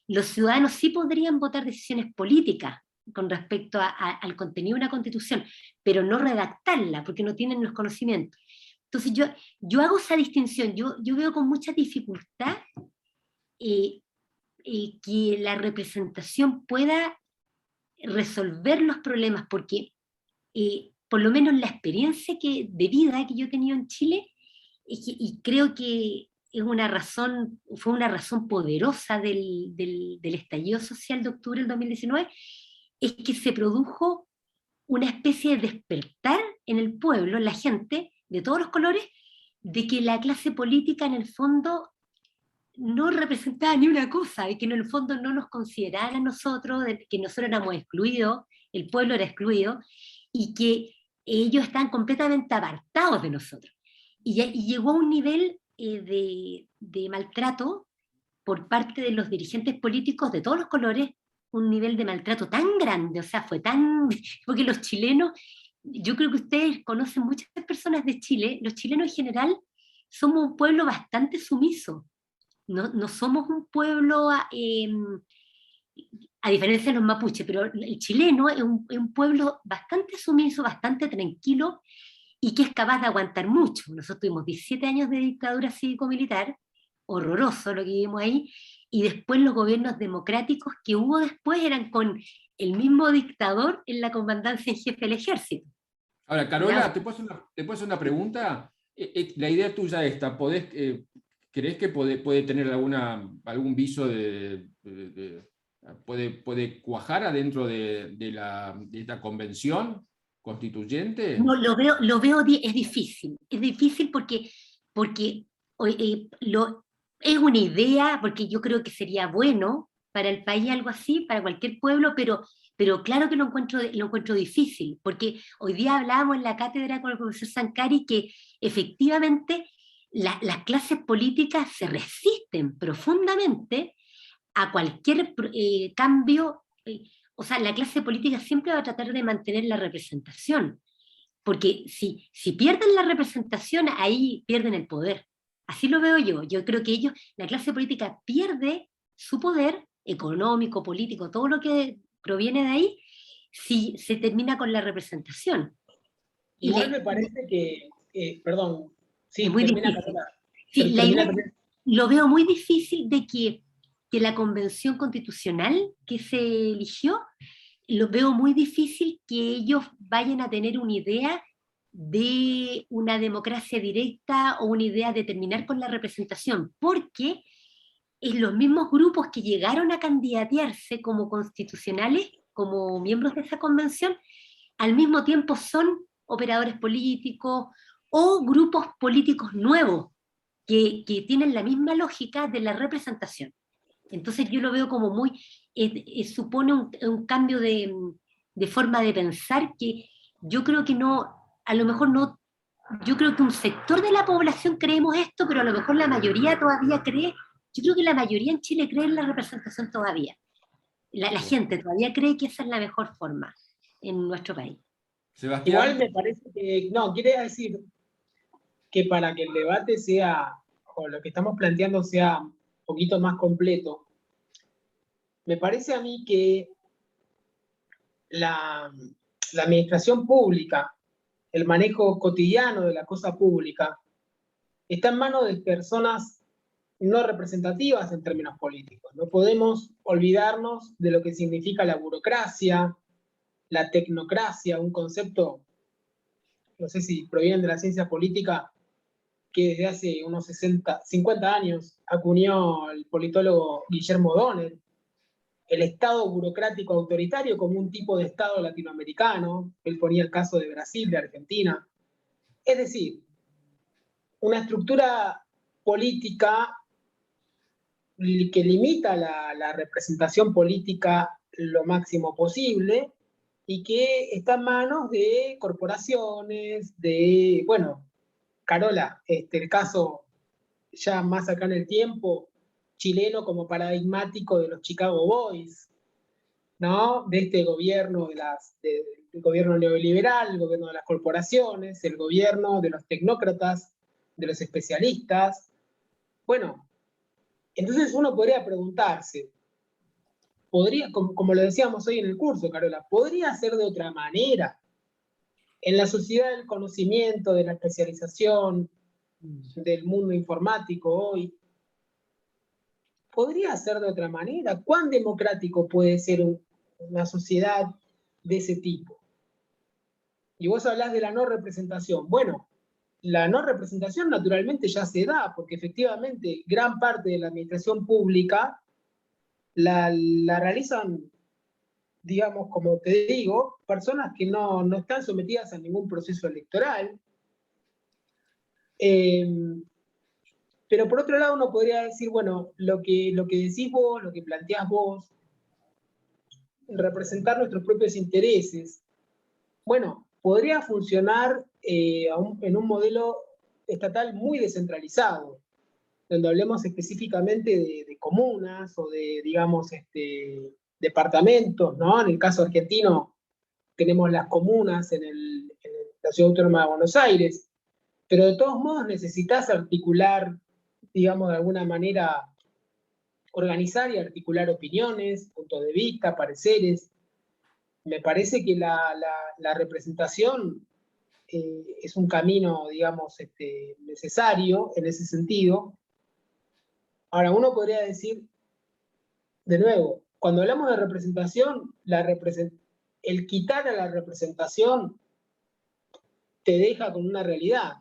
Los ciudadanos sí podrían votar decisiones políticas con respecto al contenido de una constitución, pero no redactarla, porque no tienen los conocimientos. Entonces yo hago esa distinción, yo veo con mucha dificultad que la representación pueda resolver los problemas, porque por lo menos la experiencia de vida que yo he tenido en Chile, y creo que fue una razón poderosa del estallido social de octubre del 2019, es que se produjo una especie de despertar en el pueblo, en la gente, de todos los colores, de que la clase política en el fondo no representaba ni una cosa, y que en el fondo no nos consideraran a nosotros, de que nosotros éramos excluidos, el pueblo era excluido, y que ellos estaban completamente apartados de nosotros. Y llegó a un nivel de maltrato por parte de los dirigentes políticos de todos los colores, un nivel de maltrato tan grande, o sea, fue tan... porque los chilenos, yo creo que ustedes conocen muchas personas de Chile, los chilenos en general somos un pueblo bastante sumiso, no somos un pueblo, a diferencia de los mapuches, pero el chileno es un pueblo bastante sumiso, bastante tranquilo, y que es capaz de aguantar mucho. Nosotros tuvimos 17 años de dictadura cívico-militar, horroroso lo que vivimos ahí, y después los gobiernos democráticos que hubo después eran con el mismo dictador en la comandancia en jefe del ejército. Ahora, Carola, ¿te puedo hacer una pregunta? La idea tuya esta, ¿crees que puede tener algún viso puede cuajar adentro de esta convención constituyente? No, lo veo, es difícil porque es una idea, porque yo creo que sería bueno para el país algo así, para cualquier pueblo, pero claro que lo encuentro difícil, porque hoy día hablábamos en la cátedra con el profesor Sankari que efectivamente las clases políticas se resisten profundamente a cualquier cambio. O sea, la clase política siempre va a tratar de mantener la representación, porque si pierden la representación, ahí pierden el poder. Así lo veo yo. Yo creo que la clase política pierde su poder económico, político, todo lo que proviene de ahí, si se termina con la representación. Igual me parece que, perdón, es sí, muy termina difícil. Carola. Sí, Termina. lo veo muy difícil de que la convención constitucional que se eligió, lo veo muy difícil que ellos vayan a tener una idea de una democracia directa o una idea de terminar con la representación, porque los mismos grupos que llegaron a candidatearse como constitucionales, como miembros de esa convención, al mismo tiempo son operadores políticos o grupos políticos nuevos que tienen la misma lógica de la representación. Entonces yo lo veo como supone un cambio de forma de pensar que yo creo que no, a lo mejor no, yo creo que un sector de la población creemos esto, pero a lo mejor la mayoría todavía cree, yo creo que la mayoría en Chile cree en la representación todavía. La gente todavía cree que esa es la mejor forma en nuestro país. Sebastián. Igual me parece que, no, quiere decir que para que el debate sea, o lo que estamos planteando sea un poquito más completo, me parece a mí que la administración pública, el manejo cotidiano de la cosa pública, está en manos de personas no representativas en términos políticos. No podemos olvidarnos de lo que significa la burocracia, la tecnocracia, un concepto, no sé si proviene de la ciencia política, que desde hace unos 50 años acuñó el politólogo Guillermo O'Donnell, el Estado burocrático autoritario como un tipo de Estado latinoamericano. Él ponía el caso de Brasil, de Argentina. Es decir, una estructura política que limita la representación política lo máximo posible y que está en manos de corporaciones, bueno, Carola, el caso ya más acá en el tiempo, chileno como paradigmático de los Chicago Boys, ¿no? De este gobierno, del gobierno neoliberal, el gobierno de las corporaciones, el gobierno de los tecnócratas, de los especialistas. Bueno, entonces uno podría preguntarse, como lo decíamos hoy en el curso, Carola, ¿podría ser de otra manera? En la sociedad del conocimiento, de la especialización, del mundo informático hoy, ¿podría ser de otra manera? ¿Cuán democrático puede ser una sociedad de ese tipo? Y vos hablás de la no representación. Bueno, la no representación naturalmente ya se da, porque efectivamente gran parte de la administración pública la realizan, digamos, como te digo, personas que no están sometidas a ningún proceso electoral. Pero por otro lado uno podría decir, bueno, lo que decís vos, lo que planteás vos, representar nuestros propios intereses, bueno, podría funcionar en un modelo estatal muy descentralizado, donde hablemos específicamente de comunas o de, digamos, departamentos, ¿no? En el caso argentino tenemos las comunas en la Ciudad Autónoma de Buenos Aires, pero de todos modos necesitas articular, digamos, de alguna manera, organizar y articular opiniones, puntos de vista, pareceres. Me parece que la representación es un camino, digamos, necesario en ese sentido. Ahora, uno podría decir, de nuevo, cuando hablamos de representación, el quitar a la representación te deja con una realidad.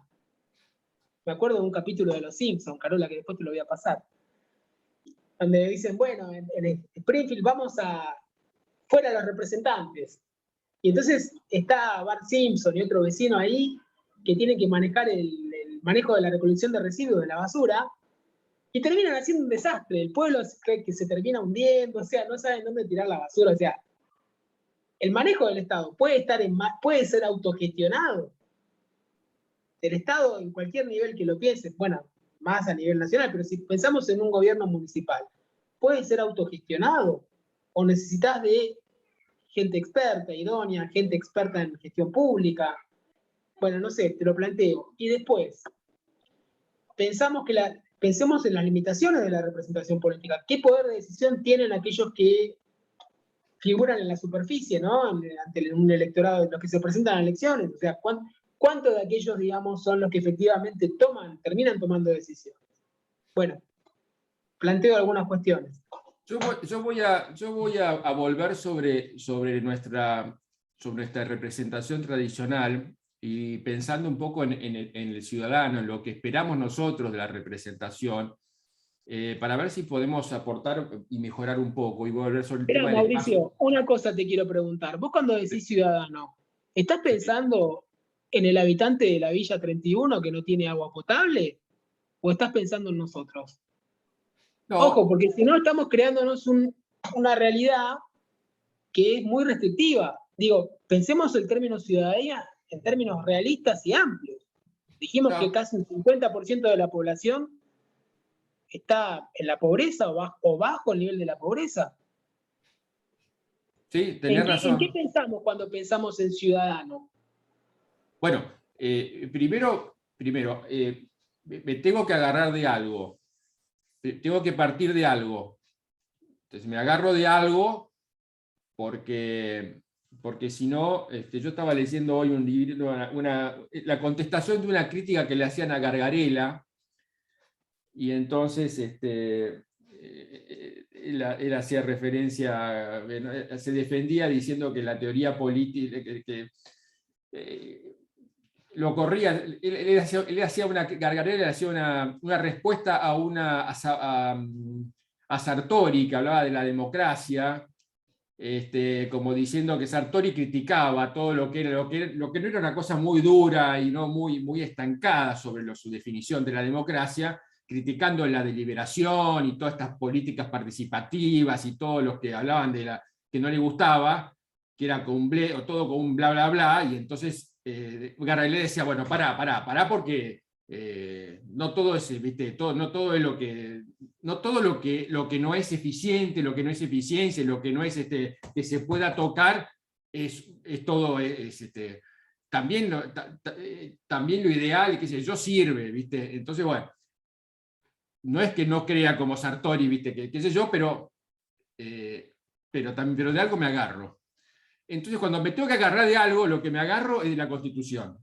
Me acuerdo de un capítulo de Los Simpsons, Carola, que después te lo voy a pasar, donde dicen, bueno, en Springfield fuera los representantes. Y entonces está Bart Simpson y otro vecino ahí que tienen que manejar el manejo de la recolección de residuos de la basura, y terminan haciendo un desastre. El pueblo cree que se termina hundiendo, o sea, no saben dónde tirar la basura. O sea, el manejo del Estado puede ser autogestionado. El Estado, en cualquier nivel que lo piense, bueno, más a nivel nacional, pero si pensamos en un gobierno municipal, puede ser autogestionado, o necesitas de gente experta, idónea, gente experta en gestión pública. Bueno, no sé, te lo planteo. Y después, pensemos en las limitaciones de la representación política. ¿Qué poder de decisión tienen aquellos que figuran en la superficie, ¿no? Ante un electorado, los que se presentan a elecciones? O sea, ¿cuántos de aquellos, digamos, son los que efectivamente terminan tomando decisiones? Bueno, planteo algunas cuestiones. Yo voy a volver sobre nuestra representación tradicional, y pensando un poco en el ciudadano, en lo que esperamos nosotros de la representación, para ver si podemos aportar y mejorar un poco, y volver sobre el tema del Mauricio, espacio. una cosa te quiero preguntar. Vos, cuando decís ciudadano, ¿estás pensando en el habitante de la Villa 31 que no tiene agua potable? ¿O estás pensando en nosotros? No. Ojo, porque si no estamos creándonos una realidad que es muy restrictiva. Digo, pensemos el término ciudadanía en términos realistas y amplios. Dijimos que casi un 50% de la población está en la pobreza o bajo el nivel de la pobreza. Sí, tenés razón. ¿En qué pensamos cuando pensamos en ciudadano? Bueno, primero me tengo que agarrar de algo. Tengo que partir de algo. Entonces me agarro de algo porque si no, yo estaba leyendo hoy un libro, la contestación de una crítica que le hacían a Gargarella, y entonces él hacía referencia, se defendía diciendo que la teoría política, lo corría, Gargarella le hacía una respuesta a Sartori, que hablaba de la democracia, como diciendo que Sartori criticaba todo lo que no era una cosa muy dura y no muy estancada sobre su definición de la democracia, criticando la deliberación y todas estas políticas participativas y todos los que hablaban de que no le gustaba, que era todo con un bla bla bla, y entonces Gargalé decía, bueno, pará, porque no todo es, ¿viste? No todo es no todo lo que no es eficiente, lo que no es eficiencia, lo que no es que se pueda tocar, es todo, también lo ideal, qué sé yo, sirve, ¿viste? Entonces, bueno, no es que no crea como Sartori, ¿viste? Qué sé yo, pero de algo me agarro. Entonces, cuando me tengo que agarrar de algo, lo que me agarro es de la Constitución.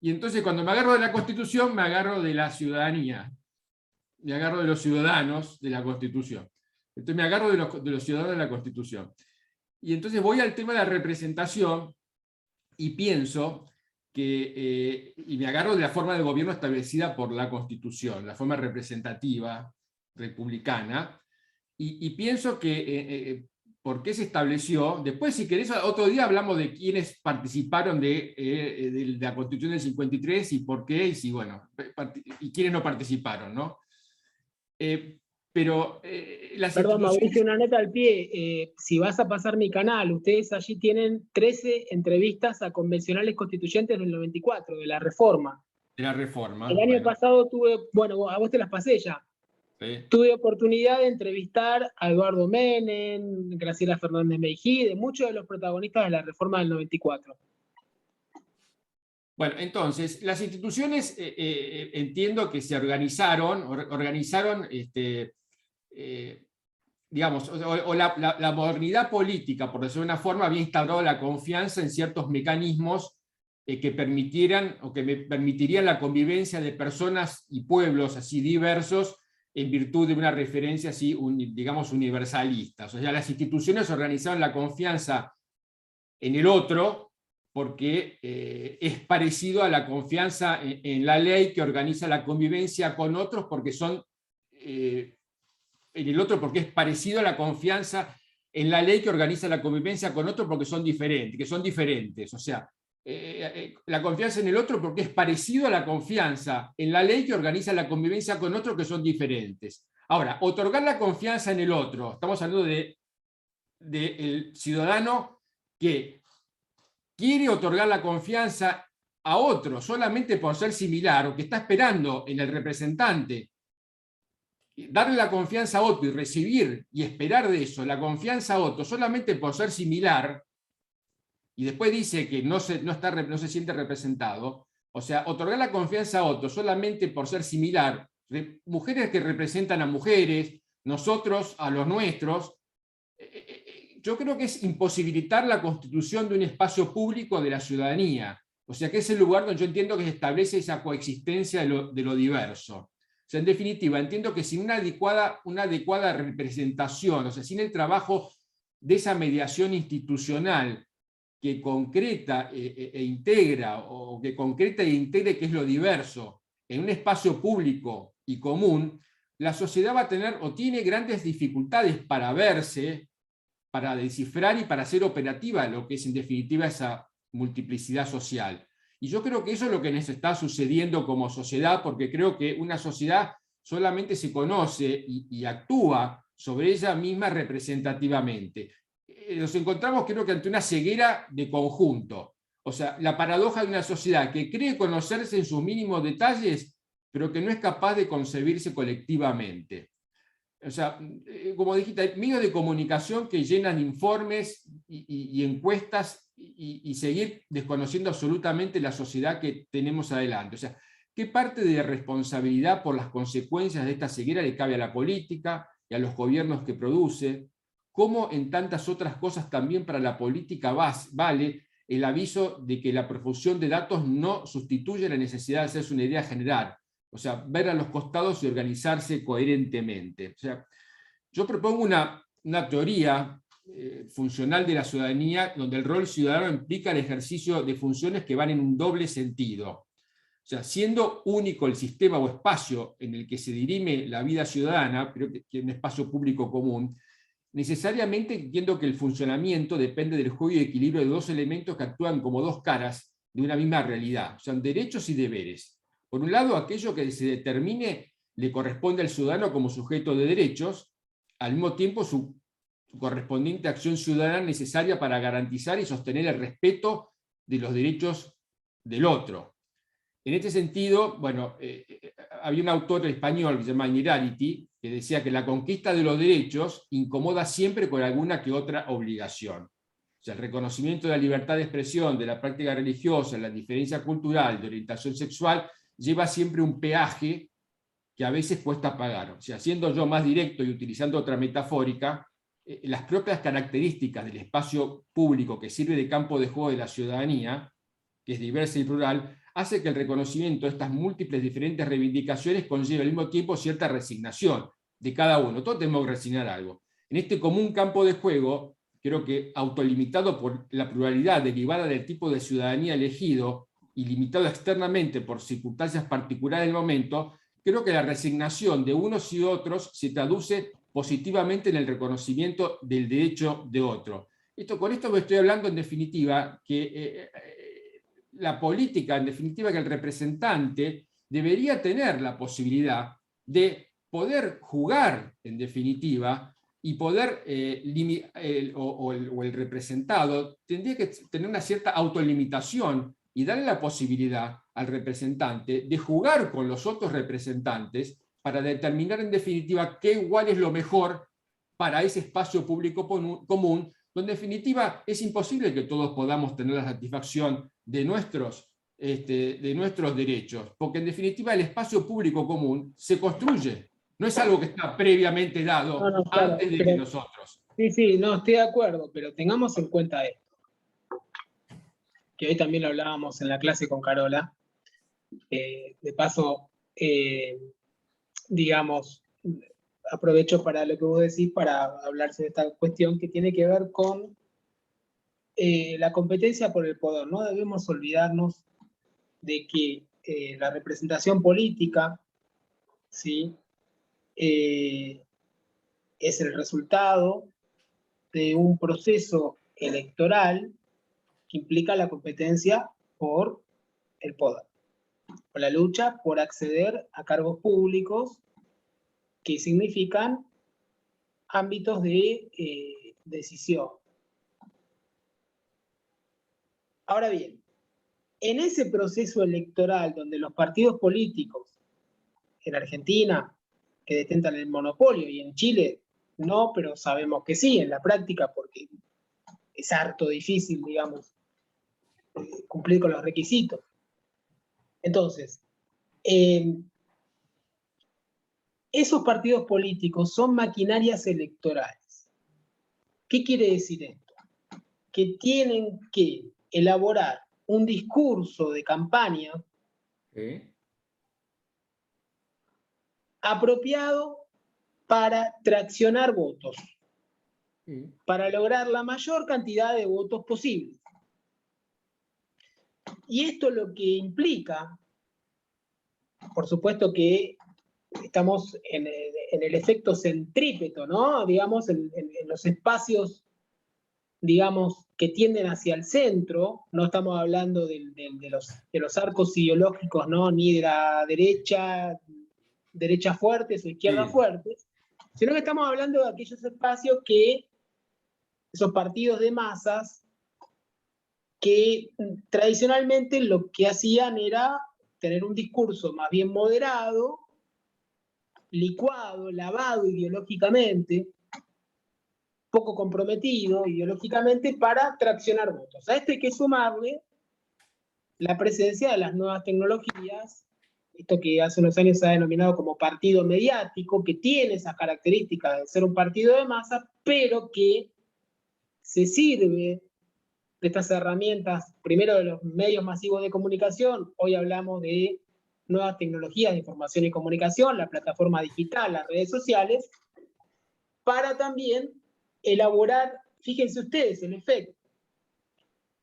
Y entonces, cuando me agarro de la Constitución, me agarro de la ciudadanía. Me agarro de los ciudadanos de la Constitución. Entonces, me agarro de los ciudadanos de la Constitución. Y entonces voy al tema de la representación y pienso que, y me agarro de la forma de gobierno establecida por la Constitución, la forma representativa, republicana, y pienso que por qué se estableció. Después, si querés, otro día hablamos de quiénes participaron de la Constitución del 53 y por qué, y quiénes no participaron, ¿no? Pero Perdón, Mauricio, una nota al pie. Si vas a pasar mi canal, ustedes allí tienen 13 entrevistas a convencionales constituyentes del 94, de la Reforma. De la Reforma. El año pasado a vos te las pasé ya. Sí. Tuve oportunidad de entrevistar a Eduardo Menem, Graciela Fernández Meijide, muchos de los protagonistas de la Reforma del 94. Bueno, entonces, las instituciones entiendo que se organizaron, digamos, o la modernidad política, por decirlo de una forma, había instaurado la confianza en ciertos mecanismos que permitieran o que permitirían la convivencia de personas y pueblos así diversos, en virtud de una referencia así, digamos, universalista. O sea, las instituciones organizaron la confianza en el otro porque es parecido a la confianza en la ley que organiza la convivencia con otros, porque son en el otro porque es parecido a la confianza en la ley que organiza la convivencia con otros porque son diferentes, O sea, la confianza en el otro porque es parecido a la confianza en la ley que organiza la convivencia con otros que son diferentes. Ahora, otorgar la confianza en el otro, estamos hablando del ciudadano que quiere otorgar la confianza a otro solamente por ser similar, o que está esperando en el representante darle la confianza a otro y recibir y esperar de eso la confianza a otro solamente por ser similar, y después dice que no se siente representado, o sea, otorgar la confianza a otro solamente por ser similar, mujeres que representan a mujeres, nosotros a los nuestros, yo creo que es imposibilitar la constitución de un espacio público de la ciudadanía. O sea, que es el lugar donde yo entiendo que se establece esa coexistencia de lo diverso. O sea, en definitiva, entiendo que sin una adecuada representación, o sea, sin el trabajo de esa mediación institucional que concreta e integra, o que concreta e integre qué es lo diverso en un espacio público y común, la sociedad va a tener o tiene grandes dificultades para verse, para descifrar y para hacer operativa lo que es en definitiva esa multiplicidad social. Y yo creo que eso es lo que nos está sucediendo como sociedad, porque creo que una sociedad solamente se conoce y actúa sobre ella misma representativamente. Nos encontramos creo que ante una ceguera de conjunto. O sea, la paradoja de una sociedad que cree conocerse en sus mínimos detalles, pero que no es capaz de concebirse colectivamente. O sea, como dijiste, hay medios de comunicación que llenan informes y encuestas y seguir desconociendo absolutamente la sociedad que tenemos adelante. O sea, ¿qué parte de responsabilidad por las consecuencias de esta ceguera le cabe a la política y a los gobiernos que produce? ¿Cómo en tantas otras cosas también para la política vale el aviso de que la profusión de datos no sustituye la necesidad de hacerse una idea general? O sea, ver a los costados y organizarse coherentemente. O sea, yo propongo una teoría funcional de la ciudadanía donde el rol ciudadano implica el ejercicio de funciones que van en un doble sentido. O sea, siendo único el sistema o espacio en el que se dirime la vida ciudadana, pero que es un espacio público común, necesariamente entiendo que el funcionamiento depende del juego y equilibrio de dos elementos que actúan como dos caras de una misma realidad, o sea, derechos y deberes. Por un lado, aquello que se determine le corresponde al ciudadano como sujeto de derechos, al mismo tiempo su correspondiente acción ciudadana necesaria para garantizar y sostener el respeto de los derechos del otro. En este sentido, bueno, había un autor español que se llama Inirality, que decía que la conquista de los derechos incomoda siempre con alguna que otra obligación. O sea, el reconocimiento de la libertad de expresión, de la práctica religiosa, la diferencia cultural, de orientación sexual, lleva siempre un peaje que a veces cuesta pagar. O sea, siendo yo más directo y utilizando otra metafórica, las propias características del espacio público que sirve de campo de juego de la ciudadanía, que es diversa y plural, hace que el reconocimiento de estas múltiples diferentes reivindicaciones conlleve al mismo tiempo cierta resignación de cada uno. Todos tenemos que resignar algo. En este común campo de juego, creo que autolimitado por la pluralidad derivada del tipo de ciudadanía elegido y limitado externamente por circunstancias particulares del momento, creo que la resignación de unos y otros se traduce positivamente en el reconocimiento del derecho de otro. Con esto me estoy hablando en definitiva que la política, en definitiva que el representante debería tener la posibilidad de poder jugar, en definitiva, y poder, o el representado, tendría que tener una cierta autolimitación y darle la posibilidad al representante de jugar con los otros representantes para determinar en definitiva qué igual es lo mejor para ese espacio público común, donde en definitiva es imposible que todos podamos tener la satisfacción de nuestros derechos, porque en definitiva el espacio público común se construye, no es algo que está previamente dado antes de que nosotros. Sí, no, estoy de acuerdo, pero tengamos en cuenta esto, que hoy también lo hablábamos en la clase con Carola. De paso, digamos, aprovecho para lo que vos decís para hablarse de esta cuestión que tiene que ver con la competencia por el poder. No debemos olvidarnos de que la representación política, ¿sí? Es el resultado de un proceso electoral que implica la competencia por el poder, por la lucha por acceder a cargos públicos que significan ámbitos de decisión. Ahora bien, en ese proceso electoral donde los partidos políticos, en Argentina, que detentan el monopolio, y en Chile no, pero sabemos que sí, en la práctica, porque es harto difícil, digamos, cumplir con los requisitos. Entonces, esos partidos políticos son maquinarias electorales. ¿Qué quiere decir esto? Que tienen que elaborar un discurso de campaña apropiado para traccionar votos, para lograr la mayor cantidad de votos posible. Y esto lo que implica, por supuesto que estamos en el efecto centrípeto, ¿no? Digamos, en los espacios, digamos, que tienden hacia el centro, no estamos hablando de los arcos ideológicos, ¿no? Ni de la derecha fuertes o izquierda fuertes, sino que estamos hablando de aquellos espacios que, esos partidos de masas, que tradicionalmente lo que hacían era tener un discurso más bien moderado, licuado, lavado ideológicamente, poco comprometido ideológicamente para traccionar votos. A esto hay que sumarle la presencia de las nuevas tecnologías, esto que hace unos años se ha denominado como partido mediático, que tiene esas características de ser un partido de masa, pero que se sirve de estas herramientas, primero de los medios masivos de comunicación, hoy hablamos de nuevas tecnologías de información y comunicación, la plataforma digital, las redes sociales, para también elaborar, fíjense ustedes, el efecto.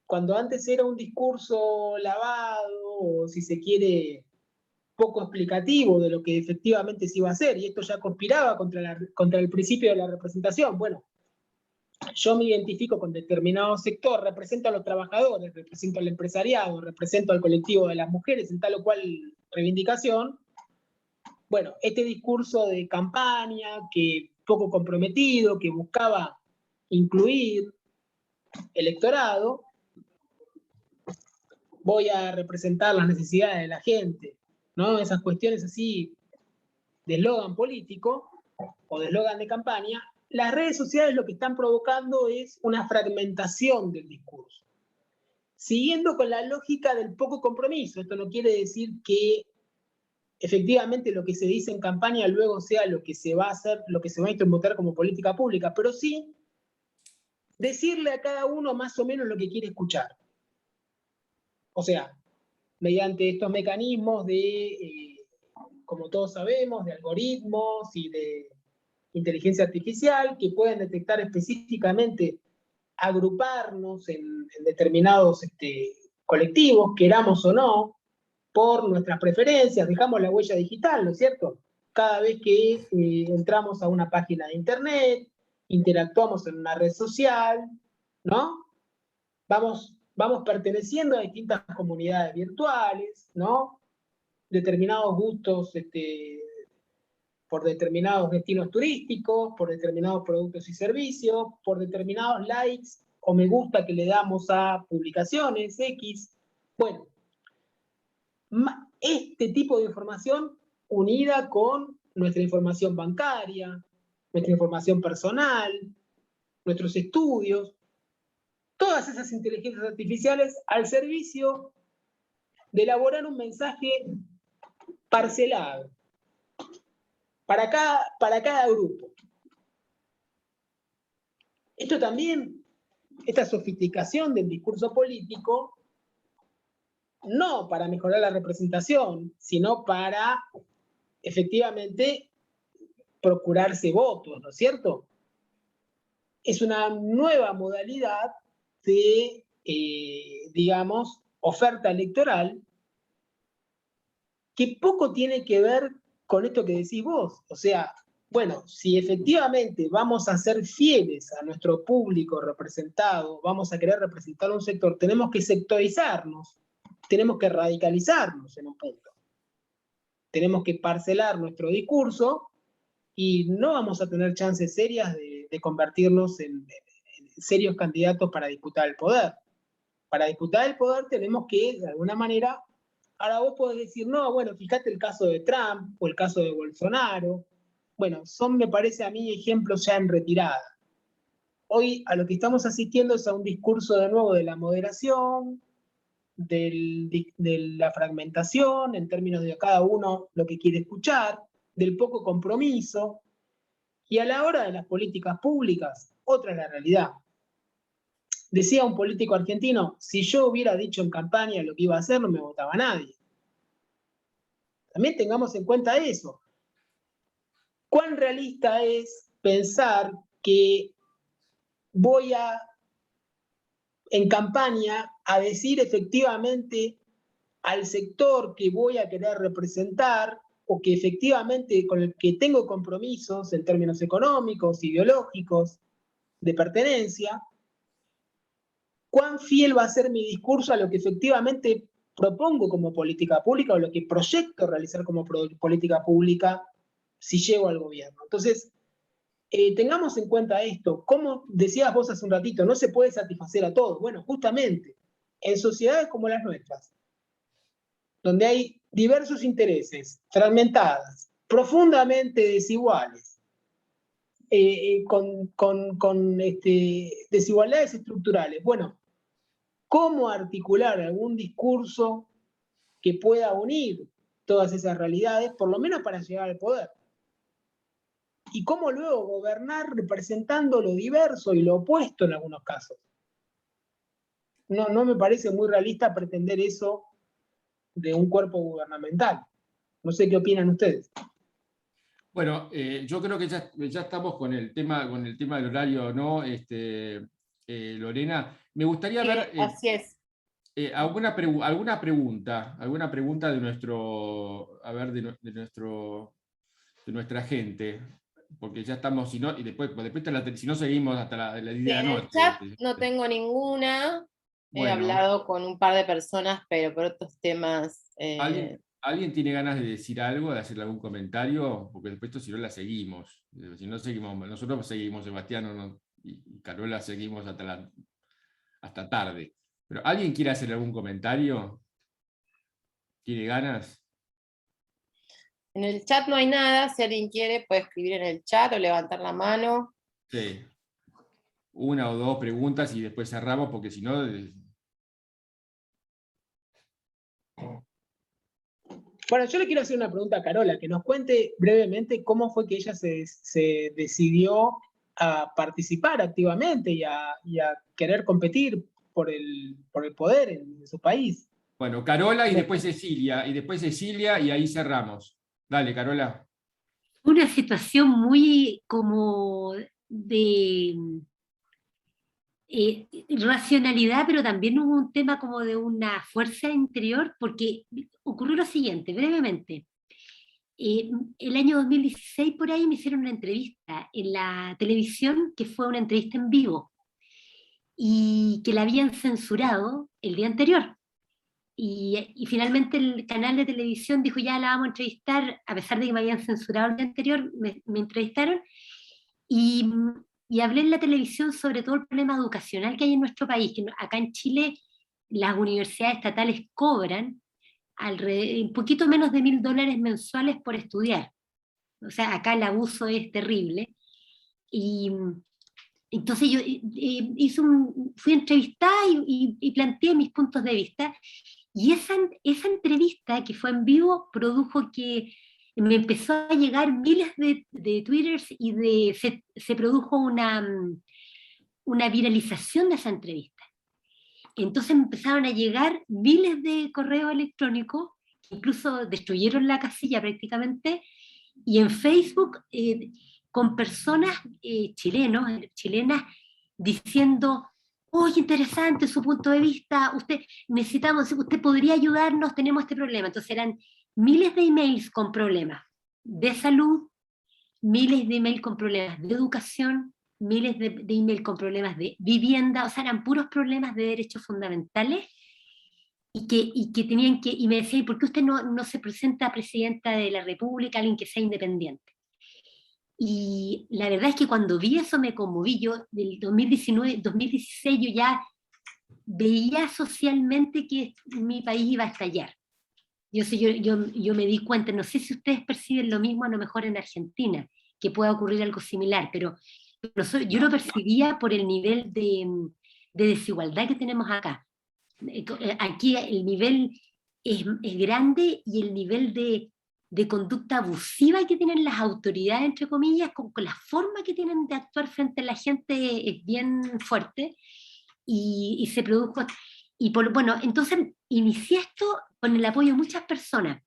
Cuando antes era un discurso lavado, o si se quiere, poco explicativo de lo que efectivamente se iba a hacer, y esto ya conspiraba contra el principio de la representación. Bueno, yo me identifico con determinado sector, represento a los trabajadores, represento al empresariado, represento al colectivo de las mujeres en tal o cual reivindicación. Bueno, este discurso de campaña, que poco comprometido, que buscaba incluir electorado, voy a representar las necesidades de la gente, ¿no? Esas cuestiones así de eslogan político o de eslogan de campaña. Las redes sociales lo que están provocando es una fragmentación del discurso, siguiendo con la lógica del poco compromiso. Esto no quiere decir que efectivamente lo que se dice en campaña luego sea lo que se va a hacer, lo que se va a instrumentar como política pública, pero sí decirle a cada uno más o menos lo que quiere escuchar. O sea, mediante estos mecanismos de, como todos sabemos, de algoritmos y de inteligencia artificial que pueden detectar específicamente, agruparnos en determinados colectivos, queramos o no, por nuestras preferencias, dejamos la huella digital, ¿no es cierto? Cada vez que entramos a una página de internet, interactuamos en una red social, ¿no? Vamos perteneciendo a distintas comunidades virtuales, ¿no? Determinados gustos por determinados destinos turísticos, por determinados productos y servicios, por determinados likes o me gusta que le damos a publicaciones X. Bueno, este tipo de información unida con nuestra información bancaria, nuestra información personal, nuestros estudios, todas esas inteligencias artificiales al servicio de elaborar un mensaje parcelado para cada grupo. Esto también, esta sofisticación del discurso político, no para mejorar la representación, sino para efectivamente procurarse votos, ¿no es cierto? Es una nueva modalidad de, digamos, oferta electoral que poco tiene que ver con esto que decís vos. O sea, Bueno, si efectivamente vamos a ser fieles a nuestro público representado, vamos a querer representar un sector, tenemos que sectorizarnos, tenemos que radicalizarnos en un punto. Tenemos que parcelar nuestro discurso y no vamos a tener chances serias de convertirnos en serios candidatos para disputar el poder. Para disputar el poder tenemos que, de alguna manera, ahora vos podés decir, no, bueno, fíjate el caso de Trump o el caso de Bolsonaro. Bueno, son, me parece a mí, ejemplos ya en retirada. Hoy a lo que estamos asistiendo es a un discurso de nuevo de la moderación, de la fragmentación, en términos de cada uno lo que quiere escuchar, del poco compromiso, y a la hora de las políticas públicas, otra es la realidad. Decía un político argentino, si yo hubiera dicho en campaña lo que iba a hacer, no me votaba nadie. También tengamos en cuenta eso. ¿Cuán realista es pensar que voy en campaña a decir efectivamente al sector que voy a querer representar o que efectivamente con el que tengo compromisos en términos económicos, ideológicos, de pertenencia? ¿Cuán fiel va a ser mi discurso a lo que efectivamente propongo como política pública o lo que proyecto realizar como política pública si llego al gobierno? Entonces, tengamos en cuenta esto. Como decías vos hace un ratito, no se puede satisfacer a todos. Bueno, justamente, en sociedades como las nuestras, donde hay diversos intereses, fragmentadas, profundamente desiguales, con desigualdades estructurales. Bueno, ¿cómo articular algún discurso que pueda unir todas esas realidades, por lo menos para llegar al poder? Y cómo luego gobernar representando lo diverso y lo opuesto en algunos casos. No me parece muy realista pretender eso de un cuerpo gubernamental. No sé qué opinan ustedes. Bueno, yo creo que ya estamos con el tema del horario, ¿no? Lorena, me gustaría ver así es. alguna pregunta de nuestro, a ver, de nuestra gente, porque ya estamos, si no, y después si no seguimos hasta la 10 de la En el noche. chat no tengo ninguna. He Bueno. hablado con un par de personas, pero por otros temas. ¿Alguien tiene ganas de decir algo, de hacerle algún comentario? Porque después esto, si no, la seguimos. Si no seguimos, nosotros seguimos, Sebastián y Carola seguimos hasta tarde. Pero ¿alguien quiere hacer algún comentario? ¿Tiene ganas? En el chat no hay nada. Si alguien quiere, puede escribir en el chat o levantar la mano. Sí. Una o dos preguntas y después cerramos, porque si no... Bueno, yo le quiero hacer una pregunta a Carola, que nos cuente brevemente cómo fue que ella se decidió a participar activamente y a querer competir por el poder en su país. Bueno, Carola y después Cecilia, y ahí cerramos. Dale, Carola. Una situación muy como de racionalidad, pero también hubo un tema como de una fuerza interior, porque ocurrió lo siguiente, brevemente. El año 2016 por ahí me hicieron una entrevista en la televisión, que fue una entrevista en vivo, y que la habían censurado el día anterior. Y finalmente el canal de televisión dijo, ya la vamos a entrevistar, a pesar de que me habían censurado el día anterior, me entrevistaron, y hablé en la televisión sobre todo el problema educacional que hay en nuestro país, que acá en Chile las universidades estatales cobran un poquito menos de $1.000 mensuales por estudiar. O sea, acá el abuso es terrible. Y entonces yo fui entrevistada y planteé mis puntos de vista, y esa entrevista que fue en vivo produjo que me empezó a llegar miles de twitters y se produjo una viralización de esa entrevista. Entonces me empezaron a llegar miles de correos electrónicos, incluso destruyeron la casilla prácticamente, y en Facebook con personas chilenas diciendo, oye, interesante su punto de vista, usted podría ayudarnos, tenemos este problema. Entonces eran miles de emails con problemas de salud, miles de email con problemas de educación, miles de email con problemas de vivienda, o sea, eran puros problemas de derechos fundamentales, y que tenían que, y me decían, ¿por qué usted no se presenta a presidenta de la República, alguien que sea independiente? Y la verdad es que cuando vi eso me conmoví. Yo del 2019, 2016 yo ya veía socialmente que mi país iba a estallar. Yo me di cuenta, no sé si ustedes perciben lo mismo a lo mejor en Argentina, que pueda ocurrir algo similar, pero yo lo percibía por el nivel de desigualdad que tenemos acá. Aquí el nivel es grande, y el nivel de conducta abusiva que tienen las autoridades, entre comillas, con la forma que tienen de actuar frente a la gente es bien fuerte, y se produjo, bueno, entonces inicié esto con el apoyo de muchas personas,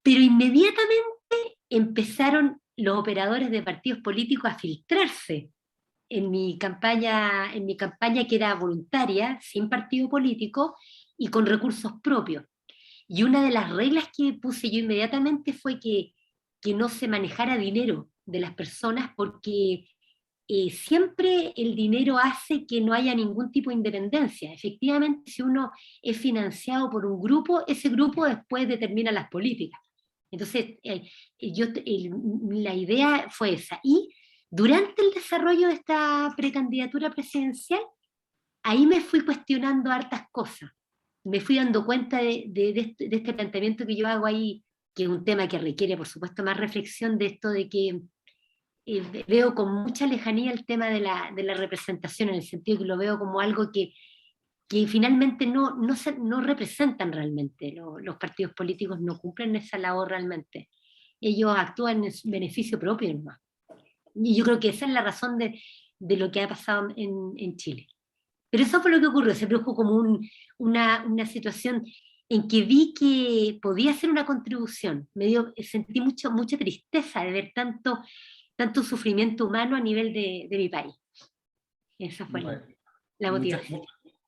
pero inmediatamente empezaron los operadores de partidos políticos a filtrarse en mi campaña que era voluntaria, sin partido político y con recursos propios. Y una de las reglas que puse yo inmediatamente fue que no se manejara dinero de las personas, porque siempre el dinero hace que no haya ningún tipo de independencia. Efectivamente, si uno es financiado por un grupo, ese grupo después determina las políticas. Entonces, la idea fue esa. Y durante el desarrollo de esta precandidatura presidencial, ahí me fui cuestionando hartas cosas. Me fui dando cuenta de este planteamiento que yo hago ahí, que es un tema que requiere, por supuesto, más reflexión, de esto de que veo con mucha lejanía el tema de la representación, en el sentido que lo veo como algo que finalmente no representan realmente. Los partidos políticos no cumplen esa labor realmente. Ellos actúan en beneficio propio nomás. Y yo creo que esa es la razón de lo que ha pasado en Chile. Pero eso fue lo que ocurrió. Se produjo como una situación en que vi que podía hacer una contribución. Sentí mucha tristeza de ver tanto sufrimiento humano a nivel de mi país. Esa fue la motivación.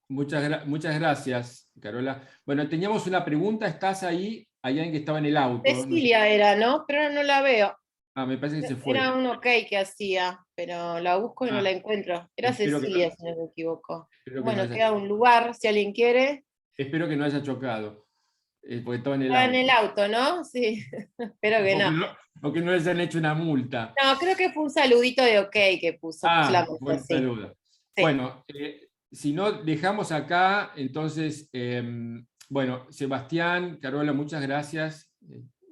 Muchas gracias, Carola. Bueno, teníamos una pregunta. ¿Estás ahí? Hay alguien que estaba en el auto. Cecilia era, ¿no? Pero ahora no la veo. Me parece que se fue. Era un OK que hacía, pero la busco y no la encuentro. Era Cecilia, si no me equivoco. Bueno, queda un lugar, si alguien quiere. Espero que no haya chocado, porque estaba en el auto. en el auto, ¿no? Sí, espero que no. O que no les han hecho una multa. No, creo que fue un saludito de OK que puso. Buen saludo. Sí. Bueno, si no, dejamos acá, entonces, bueno, Sebastián, Carola, muchas gracias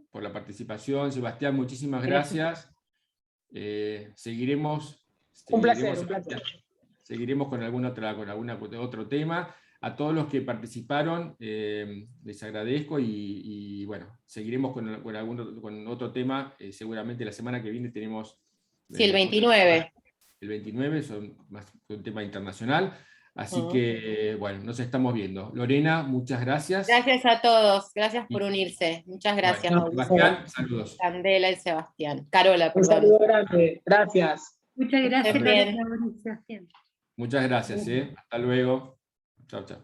por la participación. Sebastián, muchísimas gracias. Seguiremos. Un placer. Seguiremos con algún otro tema. A todos los que participaron, les agradezco, y bueno, seguiremos con otro tema. Seguramente la semana que viene tenemos... Sí, el 29. El 29 es un tema internacional. Así que, bueno, nos estamos viendo. Lorena, muchas gracias. Gracias a todos. Gracias por unirse. Muchas gracias. Bueno, Sebastián, saludos. Candela y Sebastián. Carola, perdón. Un saludo grande. Gracias. Muchas gracias, Sebastián. Muchas gracias. Hasta luego. Chao, chao.